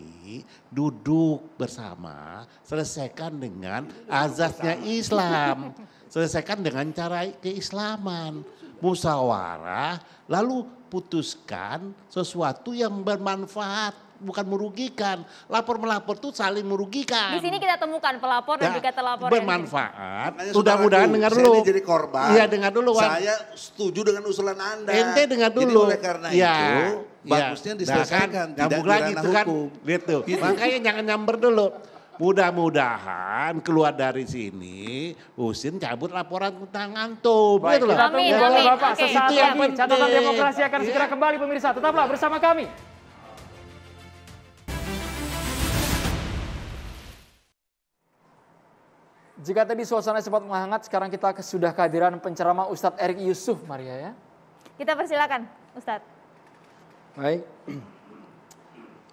M: duduk bersama, selesaikan dengan azasnya Islam. Selesaikan dengan cara keislaman. Musyawarah, lalu putuskan sesuatu yang bermanfaat, bukan merugikan. Lapor-melapor itu saling merugikan.
E: Di sini kita temukan pelapor dan juga terlapor.
M: Bermanfaat. Mudah-mudahan dengar dulu.
B: Saya ini jadi korban.
M: Iya, dengar dulu. Wan.
B: Saya setuju dengan usulan Anda.
M: Ente dengar dulu.
B: Jadi oleh karena itu, bagusnya diselesaikan.
M: Nah,
B: Tidak
M: nyambung lagi
B: dirana
M: itu kan.
B: hukum.
M: Gitu. Makanya jangan nyamber dulu. Mudah-mudahan keluar dari sini, Husin cabut laporan tentang antum.
D: Baik,
M: Gitu loh.
D: kita tunggu Bapak-Bapak.
M: Oke.
D: Sesaat
M: Itu yang
D: lagi
M: penting.
D: catatan demokrasi akan segera kembali pemirsa. Tetaplah bersama kami. Jika tadi suasana sempat menghangat, sekarang kita sudah kehadiran penceramah Ustadz Erik Yusuf, Maria ya.
E: Kita persilakan, Ustadz.
P: Baik.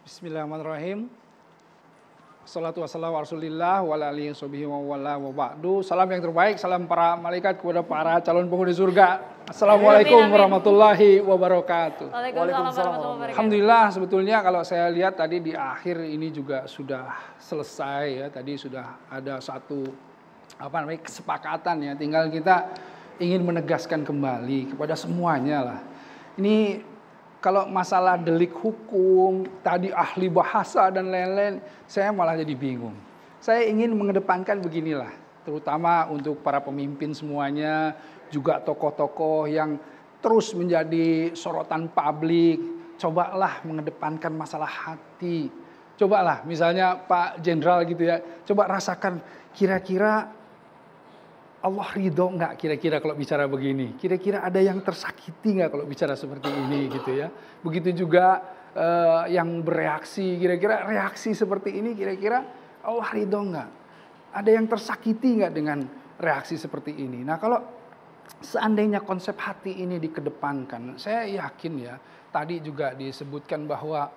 P: Bismillahirrahmanirrahim. Assalatu wassalamu ala rasulillah wa ala alihi wa wala wa ba'du. Salam yang terbaik, salam para malaikat kepada para calon penghuni surga. Assalamualaikum warahmatullahi wabarakatuh.
E: Waalaikumsalam.
P: Alhamdulillah, sebetulnya kalau saya lihat tadi di akhir ini juga sudah selesai ya. Tadi sudah ada satu kesepakatan ya. Tinggal kita ingin menegaskan kembali kepada semuanya lah. Ini kalau masalah delik hukum, tadi ahli bahasa dan lain-lain, saya malah jadi bingung. Saya ingin mengedepankan beginilah, terutama untuk para pemimpin semuanya, juga tokoh-tokoh yang terus menjadi sorotan publik. Cobalah mengedepankan masalah hati. Cobalah misalnya Pak Jenderal gitu ya, coba rasakan kira-kira Allah ridho nggak kira-kira kalau bicara begini? Kira-kira ada yang tersakiti nggak kalau bicara seperti ini gitu ya? Begitu juga yang bereaksi, kira-kira reaksi seperti ini kira-kira Allah ridho nggak? Ada yang tersakiti nggak dengan reaksi seperti ini? Nah kalau seandainya konsep hati ini dikedepankan, saya yakin ya, tadi juga disebutkan bahwa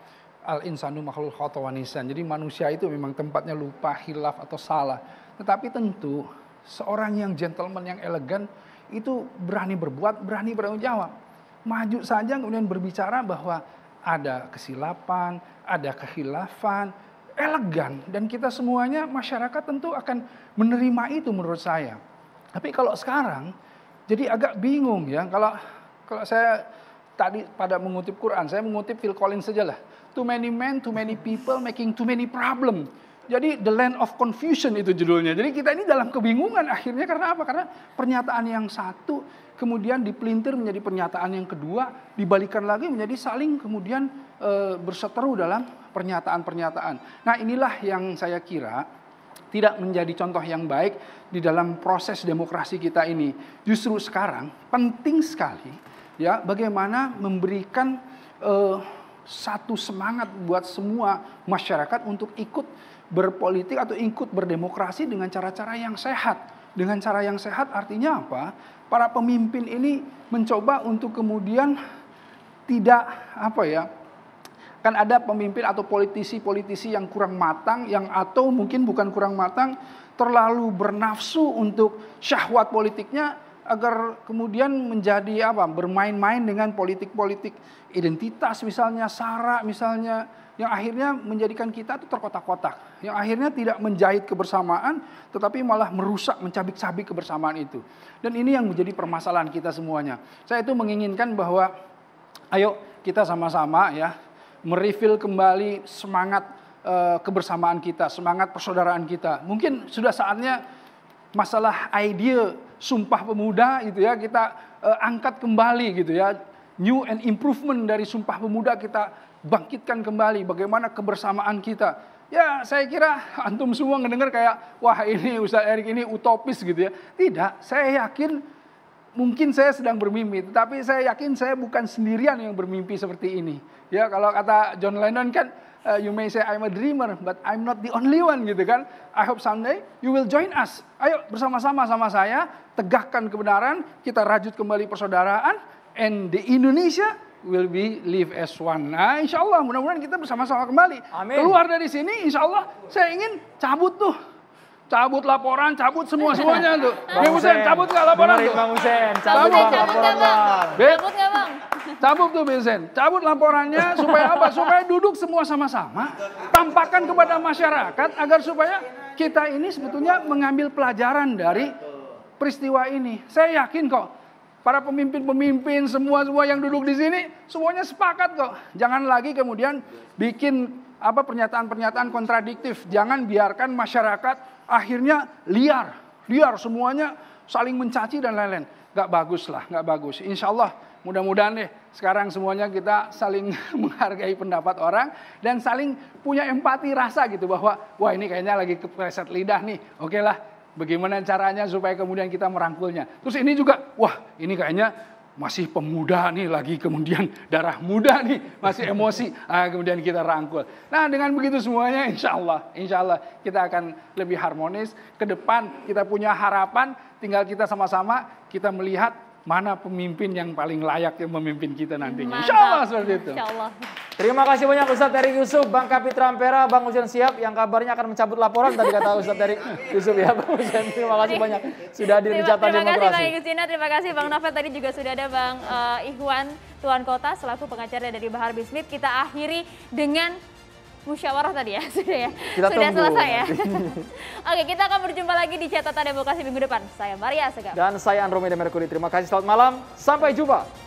P: al-insanu makhluk khotawanisan. Jadi manusia itu memang tempatnya lupa, hilaf atau salah. Tetapi tentu seorang yang gentleman, yang elegan itu berani berbuat, berani bertanggung jawab. Maju saja kemudian berbicara bahwa ada kesilapan, ada kehilafan, elegan. Dan kita semuanya masyarakat tentu akan menerima itu menurut saya. Tapi kalau sekarang jadi agak bingung ya. Kalau saya tadi pada mengutip Quran, saya mengutip Phil Collins saja lah. Too many men, too many people making too many problem. Jadi The Land of Confusion itu judulnya. Jadi kita ini dalam kebingungan akhirnya karena apa? Karena pernyataan yang satu kemudian dipelintir menjadi pernyataan yang kedua, dibalikan lagi menjadi saling kemudian berseteru dalam pernyataan-pernyataan. Nah inilah yang saya kira tidak menjadi contoh yang baik di dalam proses demokrasi kita ini. Justru sekarang penting sekali ya bagaimana memberikan satu semangat buat semua masyarakat untuk ikut berpolitik atau ikut berdemokrasi dengan cara-cara yang sehat. Dengan cara yang sehat artinya apa? Para pemimpin ini mencoba untuk kemudian tidak kan ada pemimpin atau politisi-politisi yang kurang matang, yang atau mungkin bukan kurang matang, terlalu bernafsu untuk syahwat politiknya agar kemudian menjadi bermain-main dengan politik-politik identitas misalnya, sara misalnya, yang akhirnya menjadikan kita itu terkotak-kotak, yang akhirnya tidak menjahit kebersamaan, tetapi malah merusak, mencabik-cabik kebersamaan itu. Dan ini yang menjadi permasalahan kita semuanya. Saya itu menginginkan bahwa ayo kita sama-sama ya merefill kembali semangat kebersamaan kita, semangat persaudaraan kita. Mungkin sudah saatnya masalah ide Sumpah Pemuda itu ya kita angkat kembali gitu ya. New and improvement dari Sumpah Pemuda kita bangkitkan kembali bagaimana kebersamaan kita. Ya saya kira antum semua ngedengar kayak wah ini Ustaz Erik ini utopis gitu ya. Tidak, saya yakin mungkin saya sedang bermimpi, tetapi saya yakin saya bukan sendirian yang bermimpi seperti ini. Ya kalau kata John Lennon kan, you may say I'm a dreamer, but I'm not the only one gitu kan. I hope someday you will join us. Ayo bersama-sama sama saya tegakkan kebenaran, kita rajut kembali persaudaraan, and the Indonesia will be live as one. Nah, insya Allah mudah-mudahan kita bersama-sama kembali.
D: Amin.
P: Keluar dari sini, insya Allah saya ingin cabut laporan, cabut semuanya tuh. Bang Hussein, cabut nggak laporan tuh?
D: Bang Hussein, cabut laporan Bang.
P: Cabut nggak Bang? Cabut tuh Bang Hussein, cabut laporannya supaya apa? Supaya duduk semua sama-sama, tampakkan kepada masyarakat agar supaya kita ini sebetulnya mengambil pelajaran dari peristiwa ini. Saya yakin kok. Para pemimpin-pemimpin semua yang duduk di sini semuanya sepakat kok. Jangan lagi kemudian bikin pernyataan-pernyataan kontradiktif. Jangan biarkan masyarakat akhirnya liar semuanya saling mencaci dan lain-lain. Gak bagus lah, gak bagus. Insya Allah mudah-mudahan deh sekarang semuanya kita saling menghargai pendapat orang dan saling punya empati rasa gitu bahwa wah ini kayaknya lagi kepleset lidah nih. Oke lah. Bagaimana caranya supaya kemudian kita merangkulnya. Terus ini juga, wah ini kayaknya masih pemuda nih, lagi kemudian darah muda nih, masih emosi. Kemudian kita rangkul. Nah dengan begitu semuanya insya Allah kita akan lebih harmonis. Ke depan kita punya harapan, tinggal kita sama-sama kita melihat mana pemimpin yang paling layak yang memimpin kita nantinya. Insya Allah seperti itu.
E: Insya Allah.
D: Terima kasih banyak Ustadz Erik Yusuf, Bang Kapitra Ampera, Bang Hussein Shihab yang kabarnya akan mencabut laporan tadi kata Ustadz Erik Yusuf ya Bang Hussein. Terima kasih banyak sudah hadir di Carta Demokrasi.
E: Terima kasih Bang Igustina, terima kasih Bang Novel. Tadi juga sudah ada Bang Ikhwan Tuan Kota selaku pengacara dari Bahar Bin Smith. Kita akhiri dengan musyawarah tadi ya, sudah selesai ya. Oke, kita akan berjumpa lagi di Catatan Demokrasi minggu depan. Saya Maria Segaf.
D: Dan saya Andromeda Mercury. Terima kasih, selamat malam, sampai jumpa.